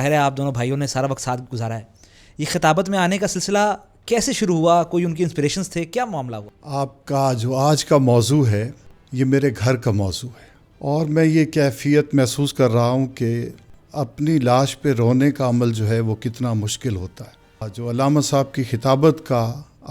ظاہر ہے آپ دونوں بھائیوں نے سارا وقت ساتھ گزارا ہے. یہ خطابت میں آنے کا سلسلہ کیسے شروع ہوا؟ کوئی ان کی انسپریشنز تھے؟ کیا معاملہ ہوا؟ آپ کا جو آج کا موضوع ہے یہ میرے گھر کا موضوع ہے، اور میں یہ کیفیت محسوس کر رہا ہوں کہ اپنی لاش پہ رونے کا عمل جو ہے وہ کتنا مشکل ہوتا ہے. جو علامہ صاحب کی خطابت کا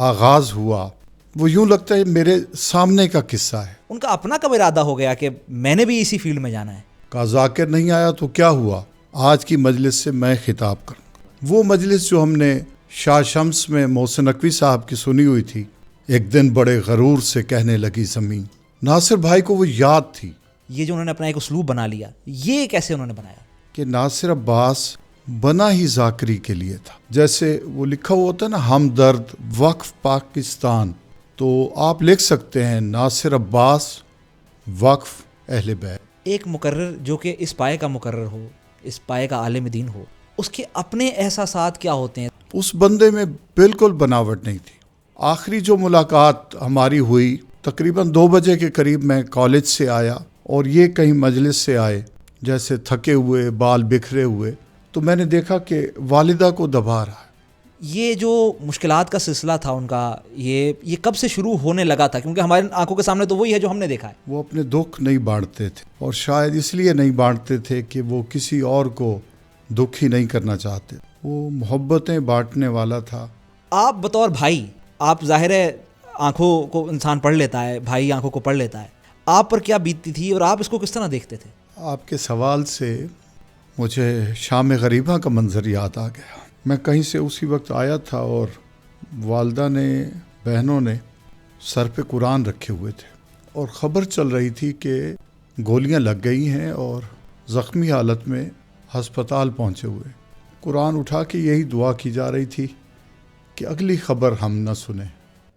آغاز ہوا وہ یوں لگتا ہے میرے سامنے کا قصہ ہے. ان کا اپنا کب ارادہ ہو گیا کہ میں نے بھی اسی فیلڈ میں جانا ہے؟ کا ذاکر نہیں آیا تو کیا ہوا، آج کی مجلس سے میں خطاب کروں. وہ مجلس جو ہم نے شاہ شمس میں محسن نقوی صاحب کی سنی ہوئی تھی، ایک دن بڑے غرور سے کہنے لگی زمین، ناصر بھائی کو وہ یاد تھی. یہ جو انہوں نے اپنا ایک اسلوب بنا لیا، یہ کیسے انہوں نے بنایا؟ کہ ناصر عباس بنا ہی ذاکری کے لیے تھا. جیسے وہ لکھا ہوا ہوتا ہے نا، ہمدرد وقف پاکستان، تو آپ لکھ سکتے ہیں ناصر عباس وقف اہل بیت. ایک مقرر جو کہ اس پائے کا مقرر ہو، اس پائے کا عالم دین ہو، اس کے اپنے احساسات کیا ہوتے ہیں؟ اس بندے میں بالکل بناوٹ نہیں تھی. آخری جو ملاقات ہماری ہوئی تقریباً 2 بجے کے قریب، میں کالج سے آیا اور یہ کہیں مجلس سے آئے جیسے تھکے ہوئے، بال بکھرے ہوئے، تو میں نے دیکھا کہ والدہ کو دبا رہا ہے. یہ جو مشکلات کا سلسلہ تھا ان کا، یہ کب سے شروع ہونے لگا تھا؟ کیونکہ ہمارے آنکھوں کے سامنے تو وہی ہے جو ہم نے دیکھا ہے. وہ اپنے دکھ نہیں بانٹتے تھے، اور شاید اس لیے نہیں بانٹتے تھے کہ وہ کسی اور کو دکھ ہی نہیں کرنا چاہتے. وہ محبتیں بانٹنے والا تھا. آپ بطور بھائی، آپ ظاہر ہے آنکھوں کو انسان پڑھ لیتا ہے، بھائی آنکھوں کو پڑھ لیتا ہے، آپ پر کیا بیتتی تھی اور آپ اس کو کس طرح دیکھتے تھے؟ آپ کے سوال سے مجھے شام غریبہ کا منظر یاد آ گیا. میں کہیں سے اسی وقت آیا تھا اور والدہ نے، بہنوں نے سر پہ قرآن رکھے ہوئے تھے، اور خبر چل رہی تھی کہ گولیاں لگ گئی ہیں اور زخمی حالت میں ہسپتال پہنچے ہوئے. قرآن اٹھا کے یہی دعا کی جا رہی تھی کہ اگلی خبر ہم نہ سنیں.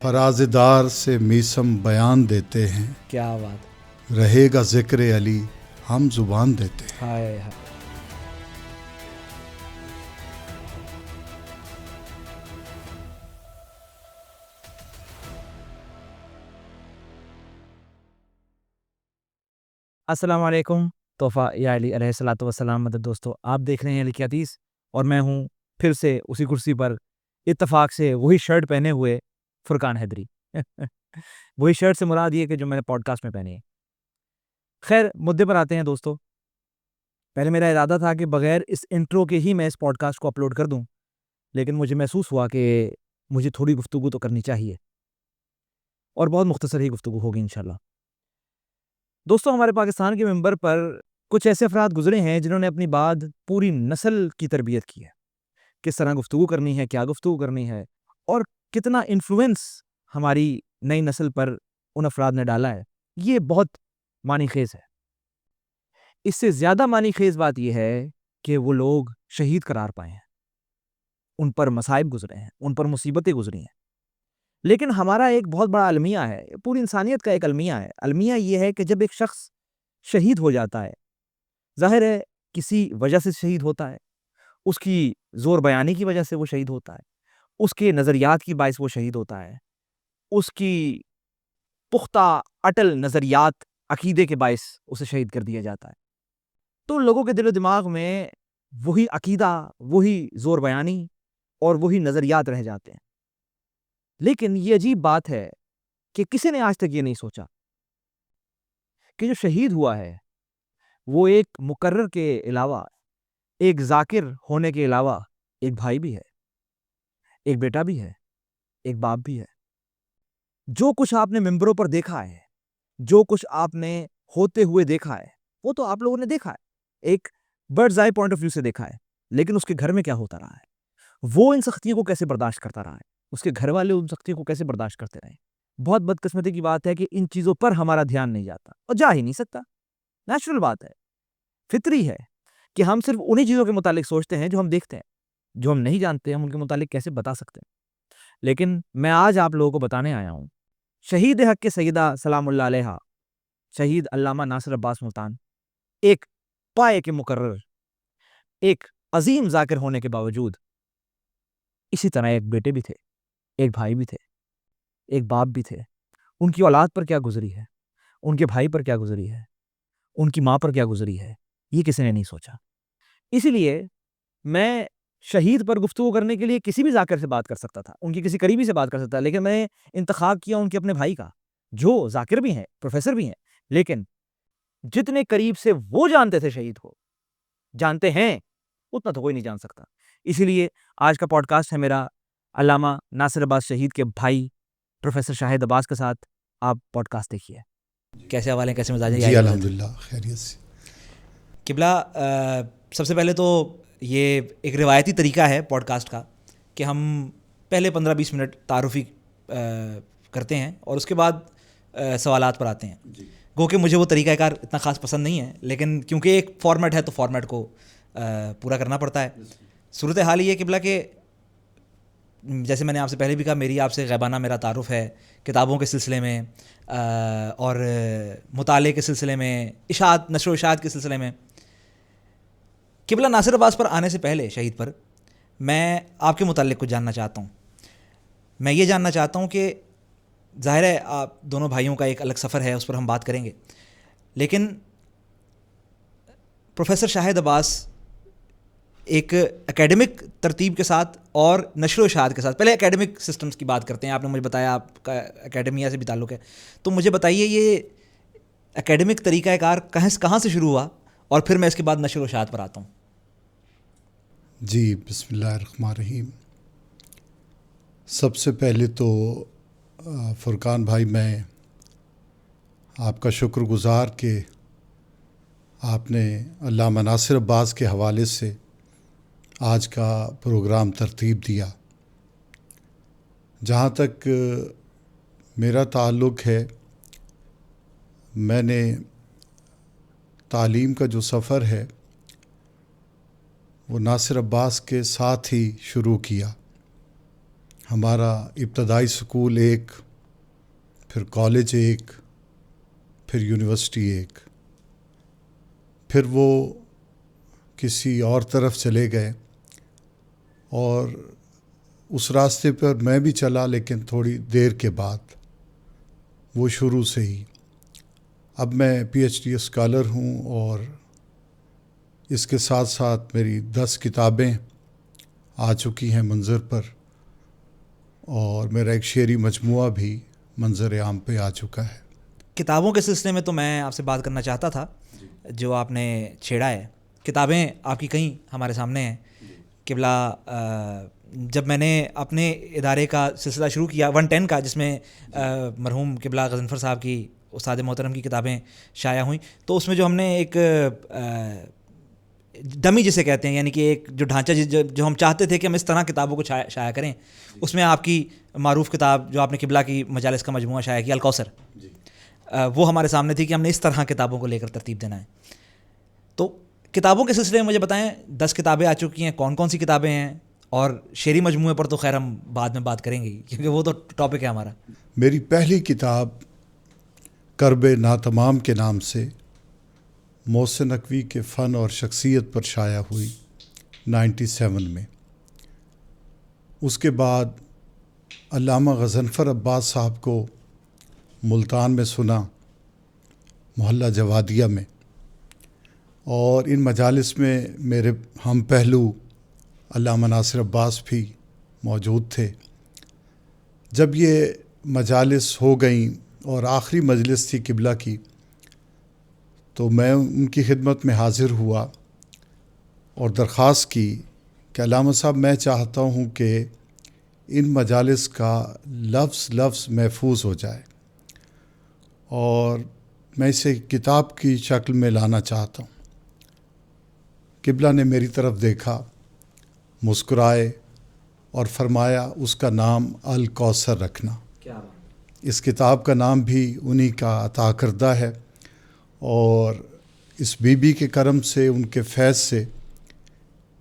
فرازدار سے میسم بیان دیتے ہیں، کیا بات! رہے گا ذکر علی ہم زبان دیتے ہیں. ہائے ہائے. السلام علیکم. تحفہ یا علی علیہ الصلوۃ والسلام. مدد دوستو، آپ دیکھ رہے ہیں علی کی حدیث، اور میں ہوں پھر سے اسی کرسی پر، اتفاق سے وہی شرٹ پہنے ہوئے فرقان حیدری. وہی شرٹ سے مراد یہ کہ جو میں نے پوڈ کاسٹ میں پہنی ہے. خیر، مدعے پر آتے ہیں دوستو. پہلے میرا ارادہ تھا کہ بغیر اس انٹرو کے ہی میں اس پوڈ کاسٹ کو اپلوڈ کر دوں، لیکن مجھے محسوس ہوا کہ مجھے تھوڑی گفتگو تو کرنی چاہیے، اور بہت مختصر ہی گفتگو ہوگی انشاءاللہ. دوستو، ہمارے پاکستان کے منبر پر کچھ ایسے افراد گزرے ہیں جنہوں نے اپنی بعد پوری نسل کی تربیت کی ہے. کس طرح گفتگو کرنی ہے، کیا گفتگو کرنی ہے، اور کتنا انفلوئنس ہماری نئی نسل پر ان افراد نے ڈالا ہے، یہ بہت معنی خیز ہے. اس سے زیادہ معنی خیز بات یہ ہے کہ وہ لوگ شہید قرار پائے ہیں، ان پر مصائب گزرے ہیں، ان پر مصیبتیں گزری ہیں. لیکن ہمارا ایک بہت بڑا المیہ ہے، پوری انسانیت کا ایک المیہ ہے. المیہ یہ ہے کہ جب ایک شخص شہید ہو جاتا ہے، ظاہر ہے کسی وجہ سے شہید ہوتا ہے، اس کی زور بیانی کی وجہ سے وہ شہید ہوتا ہے، اس کے نظریات کی باعث وہ شہید ہوتا ہے، اس کی پختہ اٹل نظریات، عقیدے کے باعث اسے شہید کر دیا جاتا ہے. تو لوگوں کے دل و دماغ میں وہی عقیدہ، وہی زور بیانی اور وہی نظریات رہ جاتے ہیں. لیکن یہ عجیب بات ہے کہ کسی نے آج تک یہ نہیں سوچا کہ جو شہید ہوا ہے وہ ایک مقرر کے علاوہ، ایک ذاکر ہونے کے علاوہ ایک بھائی بھی ہے، ایک بیٹا بھی ہے، ایک باپ بھی ہے. جو کچھ آپ نے ممبروں پر دیکھا ہے، جو کچھ آپ نے ہوتے ہوئے دیکھا ہے، وہ تو آپ لوگوں نے دیکھا ہے، ایک bird's eye point of view سے دیکھا ہے. لیکن اس کے گھر میں کیا ہوتا رہا ہے، وہ ان سختیوں کو کیسے برداشت کرتا رہا ہے، اس کے گھر والے ان سختیوں کو کیسے برداشت کرتے رہے. بہت بدقسمتی کی بات ہے کہ ان چیزوں پر ہمارا دھیان نہیں جاتا، اور جا ہی نہیں سکتا. نیچرل بات ہے، فطری ہے کہ ہم صرف انہی چیزوں کے متعلق سوچتے ہیں جو ہم دیکھتے ہیں. جو ہم نہیں جانتے ہم ان کے متعلق کیسے بتا سکتے ہیں. لیکن میں آج آپ لوگوں کو بتانے آیا ہوں، شہید حق کے سیدہ سلام اللہ علیہا، شہید علامہ ناصر عباس ملتان، ایک پائے کے مقرر، ایک عظیم ذاکر ہونے کے باوجود اسی طرح ایک بیٹے بھی تھے، ایک بھائی بھی تھے، ایک باپ بھی تھے. ان کی اولاد پر کیا گزری ہے، ان کے بھائی پر کیا گزری ہے، ان کی ماں پر کیا گزری ہے، یہ کسی نے نہیں سوچا. اسی لیے میں شہید پر گفتگو کرنے کے لیے کسی بھی ذاکر سے بات کر سکتا تھا, ان کی کسی قریبی سے بات کر سکتا تھا, لیکن میں نے انتخاب کیا ان کے اپنے بھائی کا, جو ذاکر بھی ہیں, پروفیسر بھی ہیں, لیکن جتنے قریب سے وہ جانتے تھے شہید کو, جانتے ہیں, اتنا تو کوئی نہیں جان سکتا. اسی لیے آج کا پوڈ کاسٹ ہے میرا علامہ ناصر عباس شہید کے بھائی پروفیسر شاہد عباس کے ساتھ. آپ پوڈ کاسٹ دیکھیے. کیسے حوالے ہیں, کیسے مزاج ہیں؟ جی الحمدللہ خیریت سے. قبلہ, سب سے پہلے تو یہ ایک روایتی طریقہ ہے پوڈ کاسٹ کا کہ ہم پہلے 15-20 منٹ تعارفی کرتے ہیں اور اس کے بعد سوالات پر آتے ہیں. گو کہ مجھے وہ طریقہ کار اتنا خاص پسند نہیں ہے, لیکن کیونکہ ایک فارمیٹ ہے تو فارمیٹ کو پورا کرنا پڑتا ہے. صورت حال یہ قبلہ کہ جیسے میں نے آپ سے پہلے بھی کہا, میری آپ سے غیبانہ میرا تعارف ہے کتابوں کے سلسلے میں اور مطالعے کے سلسلے میں, اشاعت, نشر و اشاعت کے سلسلے میں. قبلہ ناصر عباس پر آنے سے پہلے, شہید پر, میں آپ کے متعلق کچھ جاننا چاہتا ہوں. میں یہ جاننا چاہتا ہوں کہ ظاہر ہے آپ دونوں بھائیوں کا ایک الگ سفر ہے, اس پر ہم بات کریں گے, لیکن پروفیسر شاہد عباس ایک اکیڈمک ترتیب کے ساتھ اور نشر و اشاعت کے ساتھ, پہلے اکیڈمک سسٹمز کی بات کرتے ہیں. آپ نے مجھے بتایا آپ کا اکیڈمیا سے بھی تعلق ہے, تو مجھے بتائیے یہ اکیڈمک طریقہ کار کہاں سے شروع ہوا, اور پھر میں اس کے بعد نشر و اشاعت پر آتا ہوں. جی بسم اللہ الرحمن الرحیم. سب سے پہلے تو فرقان بھائی, میں آپ کا شکر گزار کہ آپ نے علامہ ناصر عباس کے حوالے سے آج کا پروگرام ترتیب دیا. جہاں تک میرا تعلق ہے, میں نے تعلیم کا جو سفر ہے وہ ناصر عباس کے ساتھ ہی شروع کیا. ہمارا ابتدائی سکول ایک, پھر کالج ایک, پھر یونیورسٹی ایک, پھر وہ کسی اور طرف چلے گئے اور اس راستے پر میں بھی چلا, لیکن تھوڑی دیر کے بعد, وہ شروع سے ہی. اب میں PhD اسکالر ہوں اور اس کے ساتھ ساتھ میری 10 کتابیں آ چکی ہیں منظر پر, اور میرا ایک شعری مجموعہ بھی منظر عام پہ آ چکا ہے. کتابوں کے سلسلے میں تو میں آپ سے بات کرنا چاہتا تھا, جو آپ نے چھیڑا ہے. کتابیں آپ کی کہیں ہمارے سامنے ہیں. قبلہ, جب میں نے اپنے ادارے کا سلسلہ شروع کیا 110 کا, جس میں مرحوم قبلہ غضنفر صاحب کی, استاد محترم کی کتابیں شائع ہوئیں, تو اس میں جو ہم نے ایک ڈمی جسے کہتے ہیں, یعنی کہ ایک جو ڈھانچہ جو ہم چاہتے تھے کہ ہم اس طرح کتابوں کو شائع کریں, اس میں آپ کی معروف کتاب جو آپ نے قبلہ کی مجالس کا مجموعہ شائع کیا, الکوثر, وہ ہمارے سامنے تھی کہ ہم نے اس طرح کتابوں کو لے کر ترتیب دینا ہے. تو کتابوں کے سلسلے میں مجھے بتائیں, 10 کتابیں آ چکی ہیں, کون کون سی کتابیں ہیں, اور شعری مجموعے پر تو خیر ہم بعد میں بات کریں گے کیونکہ وہ تو ٹاپک ہے ہمارا. میری پہلی کتاب کرب ناتمام کے نام سے محسن نقوی کے فن اور شخصیت پر شائع ہوئی 97 میں. اس کے بعد علامہ غضنفر عباس صاحب کو ملتان میں سنا, محلہ جوادیہ میں, اور ان مجالس میں میرے ہم پہلو علامہ ناصر عباس بھی موجود تھے. جب یہ مجالس ہو گئیں اور آخری مجلس تھی قبلہ کی, تو میں ان کی خدمت میں حاضر ہوا اور درخواست کی کہ علامہ صاحب, میں چاہتا ہوں کہ ان مجالس کا لفظ محفوظ ہو جائے اور میں اسے کتاب کی شکل میں لانا چاہتا ہوں. قبلہ نے میری طرف دیکھا, مسکرائے اور فرمایا اس کا نام الکوثر رکھنا. اس کتاب کا نام بھی انہی کا عطا کردہ ہے, اور اس بی بی کے کرم سے, ان کے فیض سے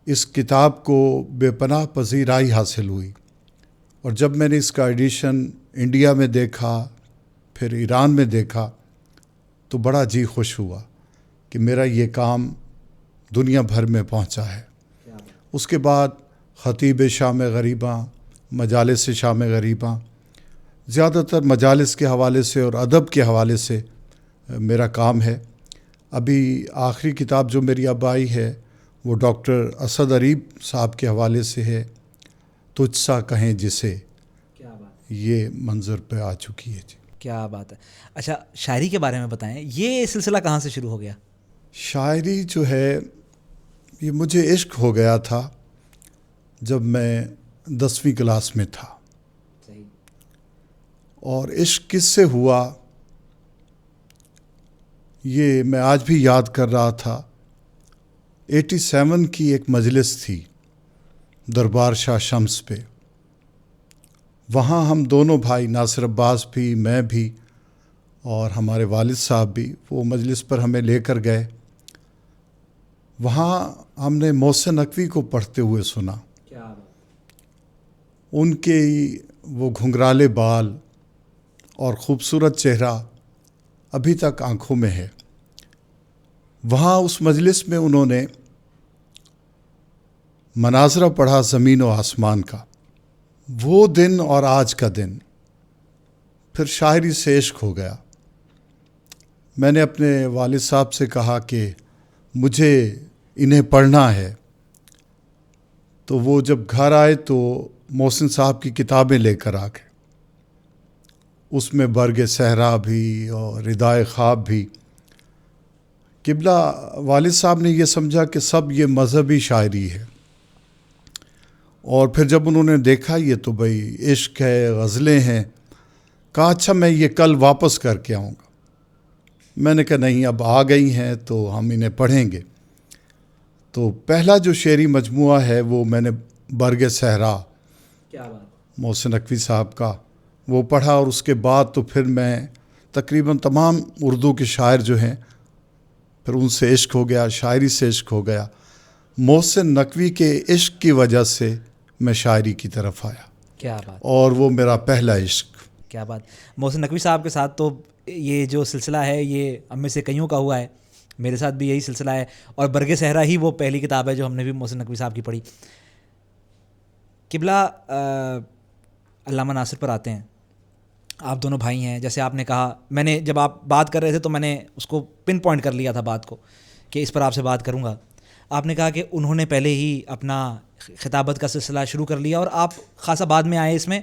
اس کتاب کو بے پناہ پذیرائی حاصل ہوئی. اور جب میں نے اس کا ایڈیشن انڈیا میں دیکھا, پھر ایران میں دیکھا, تو بڑا جی خوش ہوا کہ میرا یہ کام دنیا بھر میں پہنچا ہے. اس کے بعد خطیب شام غریباں, مجالس شام غریباں, زیادہ تر مجالس کے حوالے سے اور ادب کے حوالے سے میرا کام ہے. ابھی آخری کتاب جو میری اب آئی ہے وہ ڈاکٹر اسد اریب صاحب کے حوالے سے ہے، تجھ سا کہیں جسے، کیا بات، یہ منظر پہ آ چکی ہے جی۔ کیا بات ہے۔ اچھا شاعری کے بارے میں بتائیں، یہ سلسلہ کہاں سے شروع ہو گیا؟ شاعری جو ہے یہ مجھے عشق ہو گیا تھا جب میں 10ویں کلاس میں تھا، صحیح، اور عشق کس سے ہوا یہ میں آج بھی یاد کر رہا تھا۔ 87 کی ایک مجلس تھی دربار شاہ شمس پہ، وہاں ہم دونوں بھائی ناصر عباس بھی، میں بھی، اور ہمارے والد صاحب بھی وہ مجلس پر ہمیں لے کر گئے۔ وہاں ہم نے محسن نقوی کو پڑھتے ہوئے سنا۔ کیا بات، ان کے وہ گھنگرالے بال اور خوبصورت چہرہ ابھی تک آنکھوں میں ہے۔ وہاں اس مجلس میں انہوں نے مناظرہ پڑھا زمین و آسمان کا، وہ دن اور آج کا دن، پھر شاعری سے عشق ہو گیا۔ میں نے اپنے والد صاحب سے کہا کہ مجھے انہیں پڑھنا ہے، تو وہ جب گھر آئے تو محسن صاحب کی کتابیں لے کر آ گئے، اس میں برگ صحرا بھی اور ردائے خواب بھی۔ قبلہ والد صاحب نے یہ سمجھا کہ سب یہ مذہبی شاعری ہے، اور پھر جب انہوں نے دیکھا یہ تو بھائی عشق ہے، غزلیں ہیں، کہا اچھا میں یہ کل واپس کر کے آؤں گا۔ میں نے کہا نہیں، اب آ گئی ہیں تو ہم انہیں پڑھیں گے۔ تو پہلا جو شعری مجموعہ ہے وہ میں نے برگ صحرا کیا بات، محسن نقوی صاحب کا وہ پڑھا، اور اس کے بعد تو پھر میں تقریباً تمام اردو کے شاعر جو ہیں پھر ان سے عشق ہو گیا، شاعری سے عشق ہو گیا۔ محسن نقوی کے عشق کی وجہ سے میں شاعری کی طرف آیا، کیا بات، اور وہ میرا پہلا عشق۔ کیا بات۔ محسن نقوی صاحب کے ساتھ تو یہ جو سلسلہ ہے یہ ہم میں سے کئیوں کا ہوا ہے، میرے ساتھ بھی یہی سلسلہ ہے، اور برگ صحرا ہی وہ پہلی کتاب ہے جو ہم نے بھی محسن نقوی صاحب کی پڑھی۔ قبلہ علامہ ناصر پر آتے ہیں، آپ دونوں بھائی ہیں، جیسے آپ نے کہا، میں نے جب آپ بات کر رہے تھے تو میں نے اس کو پن پوائنٹ کر لیا تھا بات کو کہ اس پر آپ سے بات کروں گا۔ آپ نے کہا کہ انہوں نے پہلے ہی اپنا خطابت کا سلسلہ شروع کر لیا اور آپ خاصا بعد میں آئے اس میں،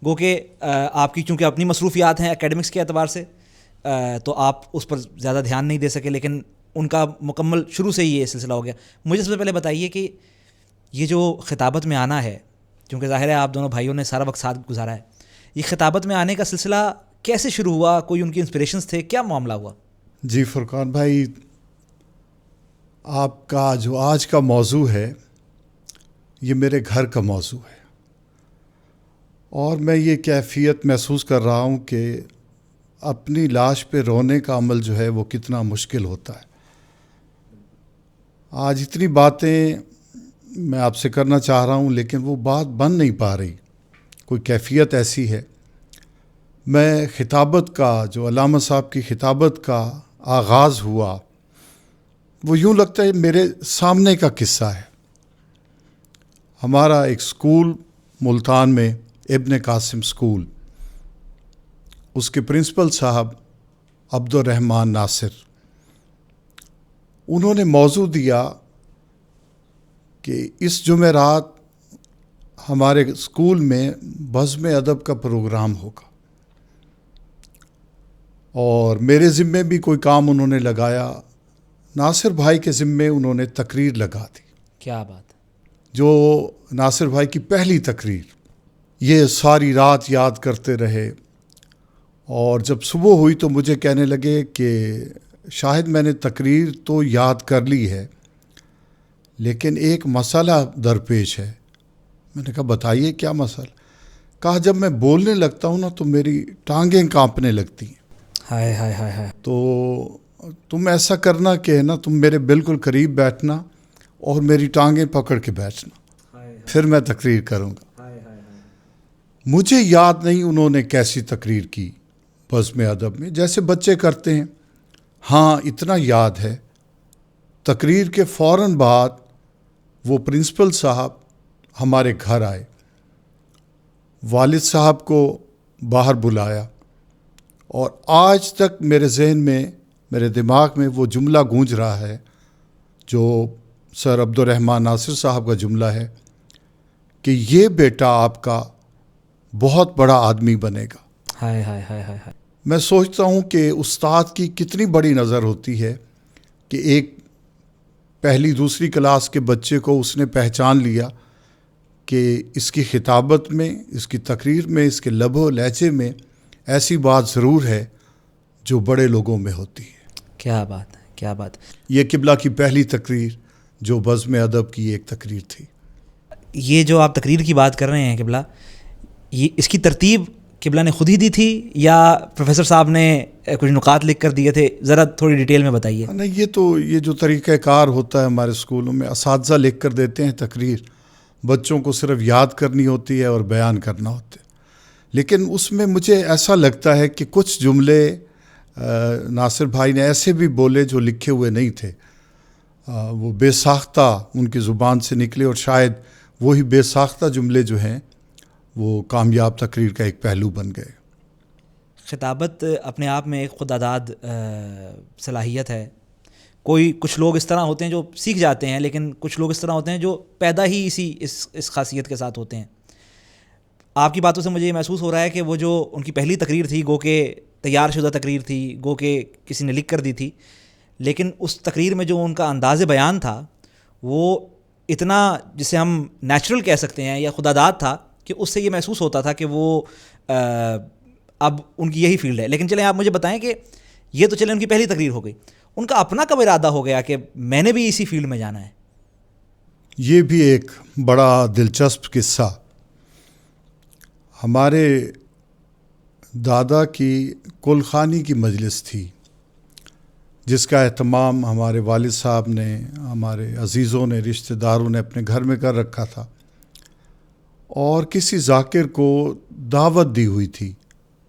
گو کہ آپ کی چونکہ اپنی مصروفیات ہیں اکیڈمکس کے اعتبار سے، تو آپ اس پر زیادہ دھیان نہیں دے سکے، لیکن ان کا مکمل شروع سے ہی یہ سلسلہ ہو گیا۔ مجھے سب سے پہلے بتائیے کہ یہ جو خطابت میں آنا ہے، کیونکہ ظاہر ہے آپ دونوں بھائیوں نے سارا وقت ساتھ گزارا ہے، یہ خطابت میں آنے کا سلسلہ کیسے شروع ہوا؟ کوئی ان کی انسپریشنز تھے؟ کیا معاملہ ہوا؟ جی فرقان بھائی، آپ کا جو آج کا موضوع ہے یہ میرے گھر کا موضوع ہے، اور میں یہ کیفیت محسوس کر رہا ہوں کہ اپنی لاش پہ رونے کا عمل جو ہے وہ کتنا مشکل ہوتا ہے۔ آج اتنی باتیں میں آپ سے کرنا چاہ رہا ہوں لیکن وہ بات بن نہیں پا رہی، کوئی کیفیت ایسی ہے۔ میں خطابت کا جو علامہ صاحب کی خطابت کا آغاز ہوا وہ یوں لگتا ہے میرے سامنے کا قصہ ہے۔ ہمارا ایک سکول ملتان میں ابن قاسم سکول، اس کے پرنسپل صاحب عبد الرحمن ناصر، انہوں نے موضوع دیا کہ اس جمعرات ہمارے اسکول میں بزم ادب کا پروگرام ہوگا، اور میرے ذمے بھی کوئی کام انہوں نے لگایا، ناصر بھائی کے ذمے انہوں نے تقریر لگا دی۔ کیا بات، جو ناصر بھائی کی پہلی تقریر، یہ ساری رات یاد کرتے رہے، اور جب صبح ہوئی تو مجھے کہنے لگے کہ شاہد میں نے تقریر تو یاد کر لی ہے لیکن ایک مسئلہ درپیش ہے۔ میں نے کہا بتائیے کیا مسئلہ؟ کہا جب میں بولنے لگتا ہوں نا تو میری ٹانگیں کانپنے لگتی ہیں۔ ہائے ہائے ہائے ہائے، تو تم ایسا کرنا کہ نا تم میرے بالکل قریب بیٹھنا اور میری ٹانگیں پکڑ کے بیٹھنا، پھر میں تقریر کروں گا۔ مجھے یاد نہیں انہوں نے کیسی تقریر کی بزم ادب میں، جیسے بچے کرتے ہیں۔ ہاں اتنا یاد ہے، تقریر کے فوراً بعد وہ پرنسپل صاحب ہمارے گھر آئے، والد صاحب کو باہر بلایا، اور آج تک میرے ذہن میں، میرے دماغ میں وہ جملہ گونج رہا ہے جو سر عبد الرحمن ناصر صاحب کا جملہ ہے کہ یہ بیٹا آپ کا بہت بڑا آدمی بنے گا. ہائے ہائے ہائے ہائے ہائے. میں سوچتا ہوں کہ استاد کی کتنی بڑی نظر ہوتی ہے کہ ایک پہلی دوسری کلاس کے بچے کو اس نے پہچان لیا کہ اس کی خطابت میں، اس کی تقریر میں، اس کے لب و لہجے میں ایسی بات ضرور ہے جو بڑے لوگوں میں ہوتی ہے. کیا بات ہے، کیا بات. یہ قبلہ کی پہلی تقریر جو بزم ادب کی ایک تقریر تھی. یہ جو آپ تقریر کی بات کر رہے ہیں قبلہ، یہ اس کی ترتیب قبلہ نے خود ہی دی تھی یا پروفیسر صاحب نے کچھ نکات لکھ کر دیے تھے؟ ذرا تھوڑی ڈیٹیل میں بتائیے. نہیں، یہ جو طریقہ کار ہوتا ہے ہمارے اسکولوں میں، اساتذہ لکھ کر دیتے ہیں تقریر، بچوں کو صرف یاد کرنی ہوتی ہے اور بیان کرنا ہوتا ہے. لیکن اس میں مجھے ایسا لگتا ہے کہ کچھ جملے ناصر بھائی نے ایسے بھی بولے جو لکھے ہوئے نہیں تھے، وہ بے ساختہ ان کی زبان سے نکلے، اور شاید وہی بے ساختہ جملے جو ہیں وہ کامیاب تقریر کا ایک پہلو بن گئے. خطابت اپنے آپ میں ایک خودداد صلاحیت ہے. کچھ لوگ اس طرح ہوتے ہیں جو سیکھ جاتے ہیں، لیکن کچھ لوگ اس طرح ہوتے ہیں جو پیدا ہی اس خاصیت کے ساتھ ہوتے ہیں. آپ کی باتوں سے مجھے یہ محسوس ہو رہا ہے کہ وہ جو ان کی پہلی تقریر تھی، گو کہ تیار شدہ تقریر تھی، گو کہ کسی نے لکھ کر دی تھی، لیکن اس تقریر میں جو ان کا انداز بیان تھا وہ اتنا، جسے ہم نیچرل کہہ سکتے ہیں یا خودداد تھا، کہ اس سے یہ محسوس ہوتا تھا کہ وہ اب ان کی یہی فیلڈ ہے. لیکن چلیں آپ مجھے بتائیں کہ یہ تو چلیں ان کی پہلی تقریر ہو گئی، ان کا اپنا کب ارادہ ہو گیا کہ میں نے بھی اسی فیلڈ میں جانا ہے؟ یہ بھی ایک بڑا دلچسپ قصہ. ہمارے دادا کی کل خوانی کی مجلس تھی جس کا اہتمام ہمارے والد صاحب نے، ہمارے عزیزوں نے، رشتہ داروں نے اپنے گھر میں کر رکھا تھا، اور کسی ذاکر کو دعوت دی ہوئی تھی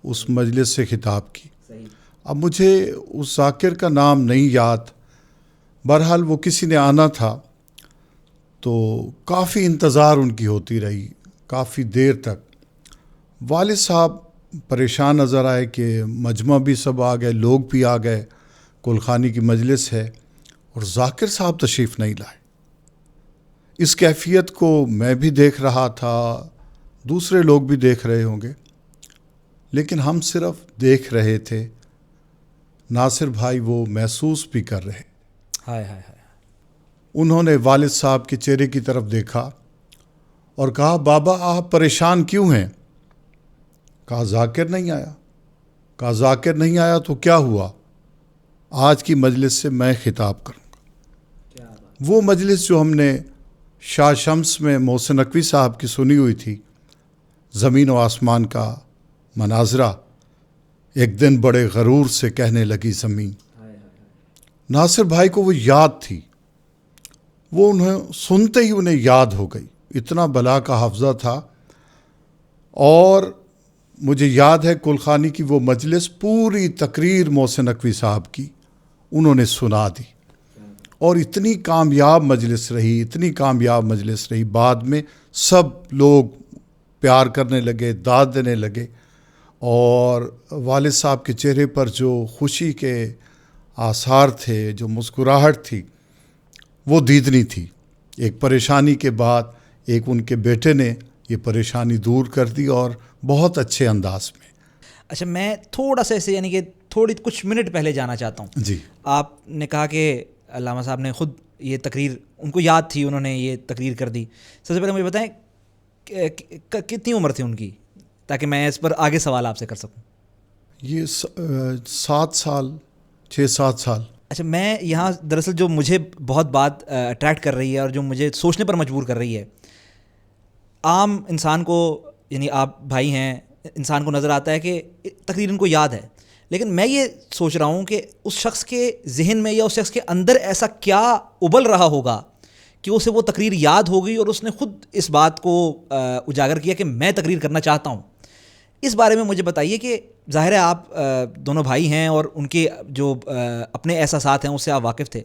اس مجلس سے خطاب کی. اب مجھے اس ذاکر کا نام نہیں یاد، بہرحال وہ کسی نے آنا تھا، تو کافی انتظار ان کی ہوتی رہی، کافی دیر تک. والد صاحب پریشان نظر آئے کہ مجمع بھی سب آ گئے، لوگ بھی آ گئے، کلخانی کی مجلس ہے اور ذاکر صاحب تشریف نہیں لائے. اس کیفیت کو میں بھی دیکھ رہا تھا، دوسرے لوگ بھی دیکھ رہے ہوں گے، لیکن ہم صرف دیکھ رہے تھے. ناصر بھائی وہ محسوس بھی کر رہے. ہائے ہائے ہائے. انہوں نے والد صاحب کے چہرے کی طرف دیکھا اور کہا، بابا آپ پریشان کیوں ہیں؟ کہا ذاکر نہیں آیا. کہا ذاکر نہیں آیا تو کیا ہوا؟ آج کی مجلس سے میں خطاب کروں گا. وہ مجلس جو ہم نے شاہ شمس میں محسن نقوی صاحب کی سنی ہوئی تھی، زمین و آسمان کا مناظرہ، ایک دن بڑے غرور سے کہنے لگی زمین. ناصر بھائی کو وہ یاد تھی، وہ انہیں سنتے ہی انہیں یاد ہو گئی. اتنا بلا کا حافظہ تھا. اور مجھے یاد ہے کلخانی کی وہ مجلس، پوری تقریر محسن نقوی صاحب کی انہوں نے سنا دی، اور اتنی کامیاب مجلس رہی، اتنی کامیاب مجلس رہی. بعد میں سب لوگ پیار کرنے لگے، داد دینے لگے، اور والد صاحب کے چہرے پر جو خوشی کے آثار تھے، جو مسکراہٹ تھی، وہ دیدنی تھی. ایک پریشانی کے بعد ایک ان کے بیٹے نے یہ پریشانی دور کر دی، اور بہت اچھے انداز میں. اچھا، میں تھوڑا سا ایسے یعنی کہ کچھ منٹ پہلے جانا چاہتا ہوں. جی. آپ نے کہا کہ علامہ صاحب نے خود یہ تقریر، ان کو یاد تھی، انہوں نے یہ تقریر کر دی. سب سے پہلے مجھے بتائیں کتنی عمر تھی ان کی، تاکہ میں اس پر آگے سوال آپ سے کر سکوں. یہ 7 سال، 6-7 سال. اچھا، میں یہاں دراصل جو مجھے بہت بات اٹریکٹ کر رہی ہے اور جو مجھے سوچنے پر مجبور کر رہی ہے، عام انسان کو، یعنی آپ بھائی ہیں، انسان کو نظر آتا ہے کہ تقریر ان کو یاد ہے، لیکن میں یہ سوچ رہا ہوں کہ اس شخص کے ذہن میں یا اس شخص کے اندر ایسا کیا ابل رہا ہوگا کہ اسے وہ تقریر یاد ہو گئی اور اس نے خود اس بات کو اجاگر کیا کہ میں تقریر کرنا چاہتا ہوں. اس بارے میں مجھے بتائیے کہ ظاہر ہے آپ دونوں بھائی ہیں اور ان کے جو اپنے احساسات ہیں اس سے آپ واقف تھے.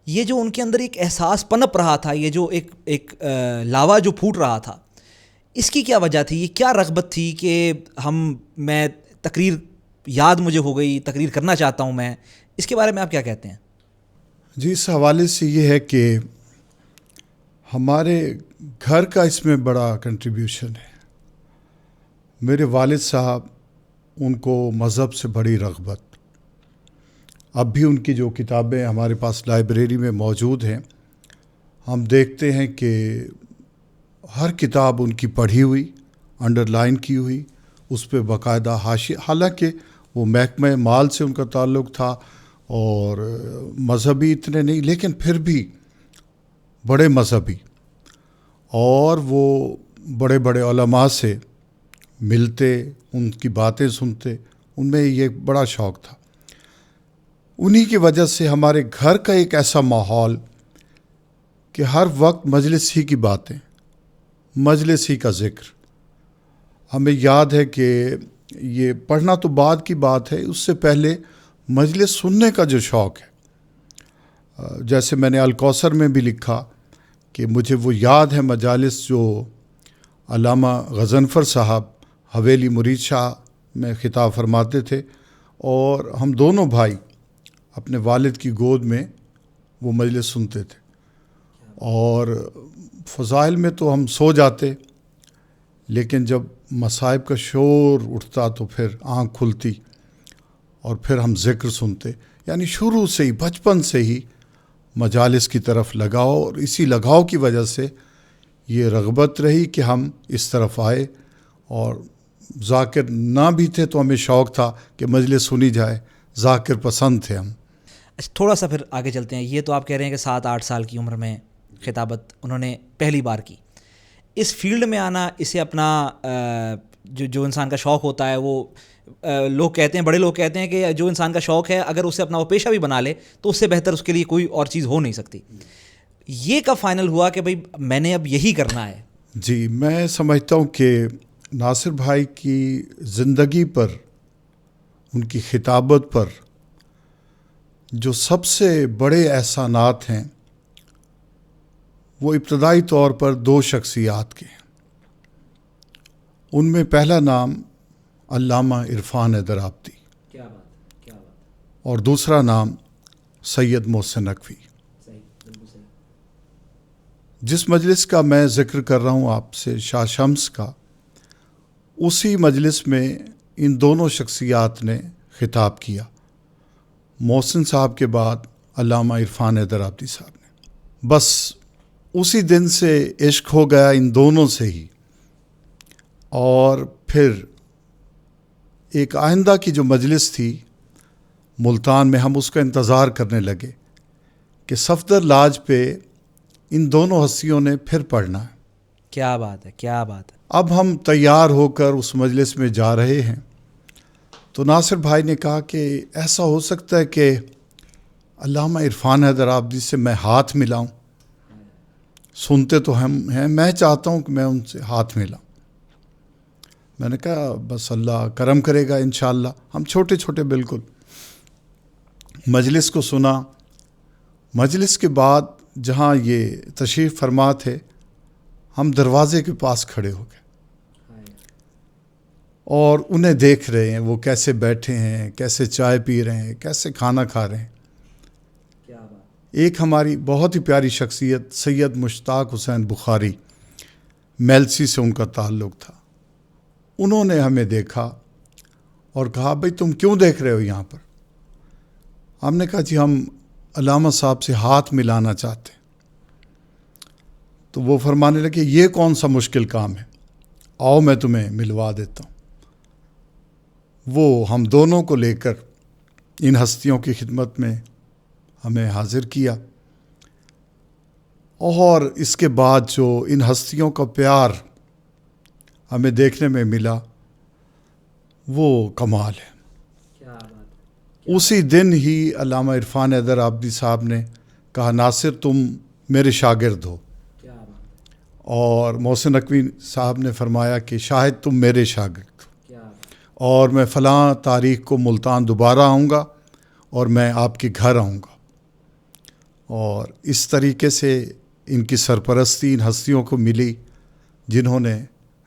یہ جو ان کے اندر ایک احساس پنپ رہا تھا، یہ جو ایک لاوا جو پھوٹ رہا تھا، اس کی کیا وجہ تھی؟ یہ کیا رغبت تھی کہ میں تقریر یاد مجھے ہو گئی، تقریر کرنا چاہتا ہوں میں؟ اس کے بارے میں آپ کیا کہتے ہیں؟ جی، اس حوالے سے یہ ہے کہ ہمارے گھر کا اس میں بڑا کنٹریبیوشن ہے. میرے والد صاحب ان کو مذہب سے بڑی رغبت. اب بھی ان کی جو کتابیں ہمارے پاس لائبریری میں موجود ہیں، ہم دیکھتے ہیں کہ ہر کتاب ان کی پڑھی ہوئی، انڈر لائن کی ہوئی، اس پہ باقاعدہ حاشیہ. حالانکہ وہ محکمہ مال سے ان کا تعلق تھا اور مذہبی اتنے نہیں، لیکن پھر بھی بڑے مذہبی. اور وہ بڑے بڑے علماء سے ملتے، ان کی باتیں سنتے، ان میں یہ بڑا شوق تھا. انہی کی وجہ سے ہمارے گھر کا ایک ایسا ماحول کہ ہر وقت مجلس ہی کی باتیں، مجلس ہی کا ذکر. ہمیں یاد ہے کہ یہ پڑھنا تو بعد کی بات ہے، اس سے پہلے مجلس سننے کا جو شوق ہے، جیسے میں نے الکوثر میں بھی لکھا کہ مجھے وہ یاد ہے مجالس جو علامہ غضنفر صاحب حویلی مرید شاہ میں خطاب فرماتے تھے، اور ہم دونوں بھائی اپنے والد کی گود میں وہ مجلس سنتے تھے. اور فضائل میں تو ہم سو جاتے، لیکن جب مصائب کا شور اٹھتا تو پھر آنکھ کھلتی اور پھر ہم ذکر سنتے. یعنی شروع سے ہی، بچپن سے ہی مجالس کی طرف لگاؤ، اور اسی لگاؤ کی وجہ سے یہ رغبت رہی کہ ہم اس طرف آئے. اور ذاکر نہ بھی تھے تو ہمیں شوق تھا کہ مجلس سنی جائے، ذاکر پسند تھے ہم. اچھا، تھوڑا سا پھر آگے چلتے ہیں. یہ تو آپ کہہ رہے ہیں کہ 7-8 سال کی عمر میں خطابت انہوں نے پہلی بار کی. اس فیلڈ میں آنا، اسے اپنا جو انسان کا شوق ہوتا ہے، وہ لوگ کہتے ہیں، بڑے لوگ کہتے ہیں کہ جو انسان کا شوق ہے اگر اسے اپنا وہ پیشہ بھی بنا لے تو اس سے بہتر اس کے لیے کوئی اور چیز ہو نہیں سکتی. یہ کب فائنل ہوا کہ بھئی میں نے اب یہی کرنا ہے؟ جی، میں سمجھتا ہوں کہ ناصر بھائی کی زندگی پر، ان کی خطابت پر جو سب سے بڑے احسانات ہیں وہ ابتدائی طور پر 2 شخصیات کے ہیں. ان میں پہلا نام علامہ عرفان حیدر آبادی، اور دوسرا نام سید محسن نقوی. جس مجلس کا میں ذکر کر رہا ہوں آپ سے، شاہ شمس کا، اسی مجلس میں ان دونوں شخصیات نے خطاب کیا. محسن صاحب کے بعد علامہ عرفان حیدر آبادی صاحب نے. بس اسی دن سے عشق ہو گیا ان دونوں سے ہی. اور پھر ایک آئندہ کی جو مجلس تھی ملتان میں، ہم اس کا انتظار کرنے لگے کہ صفدر لاج پہ ان دونوں ہستیوں نے پھر پڑھنا ہے. کیا بات ہے، کیا بات ہے. اب ہم تیار ہو کر اس مجلس میں جا رہے ہیں تو ناصر بھائی نے کہا کہ ایسا ہو سکتا ہے کہ علامہ عرفان حیدر آبادی سے میں ہاتھ ملاؤں. سنتے تو ہم ہیں، میں چاہتا ہوں کہ میں ان سے ہاتھ ملاؤں. میں نے کہا بس اللہ کرم کرے گا انشاءاللہ. ہم چھوٹے چھوٹے بالکل مجلس کو سنا. مجلس کے بعد جہاں یہ تشریف فرما تھے، ہم دروازے کے پاس کھڑے ہو گئے اور انہیں دیکھ رہے ہیں وہ کیسے بیٹھے ہیں، کیسے چائے پی رہے ہیں، کیسے کھانا کھا رہے ہیں. ایک ہماری بہت ہی پیاری شخصیت سید مشتاق حسین بخاری، میلسی سے ان کا تعلق تھا. انہوں نے ہمیں دیکھا اور کہا بھئی تم کیوں دیکھ رہے ہو یہاں پر؟ ہم نے کہا جی ہم علامہ صاحب سے ہاتھ ملانا چاہتے ہیں. تو وہ فرمانے لگے یہ کون سا مشکل کام ہے، آؤ میں تمہیں ملوا دیتا ہوں. وہ ہم دونوں کو لے کر ان ہستیوں کی خدمت میں ہمیں حاضر کیا. اور اس کے بعد جو ان ہستیوں کا پیار ہمیں دیکھنے میں ملا وہ کمال ہے. اسی دن ہی علامہ عرفان حیدر آبادی صاحب نے کہا ناصر تم میرے شاگرد ہو، اور محسن نقوی صاحب نے فرمایا کہ شاہد تم میرے شاگرد ہو، اور میں فلاں تاریخ کو ملتان دوبارہ آؤں گا اور میں آپ کے گھر آؤں گا. اور اس طریقے سے ان کی سرپرستی ان ہستیوں کو ملی جنہوں نے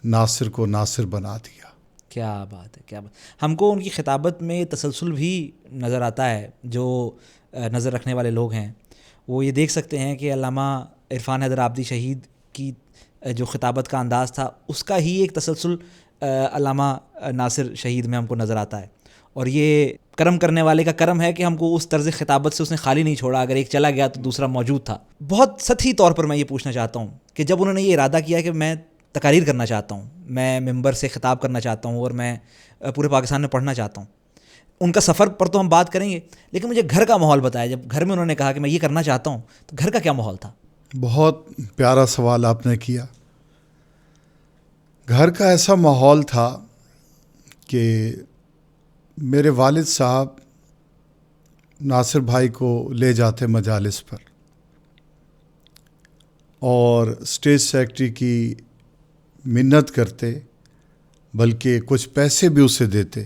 ناصر کو ناصر بنا دیا. کیا بات ہے، کیا بات. ہم کو ان کی خطابت میں تسلسل بھی نظر آتا ہے. جو نظر رکھنے والے لوگ ہیں وہ یہ دیکھ سکتے ہیں کہ علامہ عرفان حیدر آبادی شہید کی جو خطابت کا انداز تھا اس کا ہی ایک تسلسل علامہ ناصر شہید میں ہم کو نظر آتا ہے. اور یہ کرم کرنے والے کا کرم ہے کہ ہم کو اس طرز خطابت سے اس نے خالی نہیں چھوڑا. اگر ایک چلا گیا تو دوسرا موجود تھا. بہت سطحی طور پر میں یہ پوچھنا چاہتا ہوں کہ جب انہوں نے یہ ارادہ کیا کہ میں تقاریر کرنا چاہتا ہوں, میں ممبر سے خطاب کرنا چاہتا ہوں اور میں پورے پاکستان میں پڑھنا چاہتا ہوں, ان کا سفر پر تو ہم بات کریں گے, لیکن مجھے گھر کا ماحول بتایا. جب گھر میں انہوں نے کہا کہ میں یہ کرنا چاہتا ہوں تو گھر کا کیا ماحول تھا؟ بہت پیارا سوال آپ نے کیا. گھر کا ایسا ماحول تھا کہ میرے والد صاحب ناصر بھائی کو لے جاتے مجالس پر اور اسٹیج سیکرٹری کی منت کرتے, بلکہ کچھ پیسے بھی اسے دیتے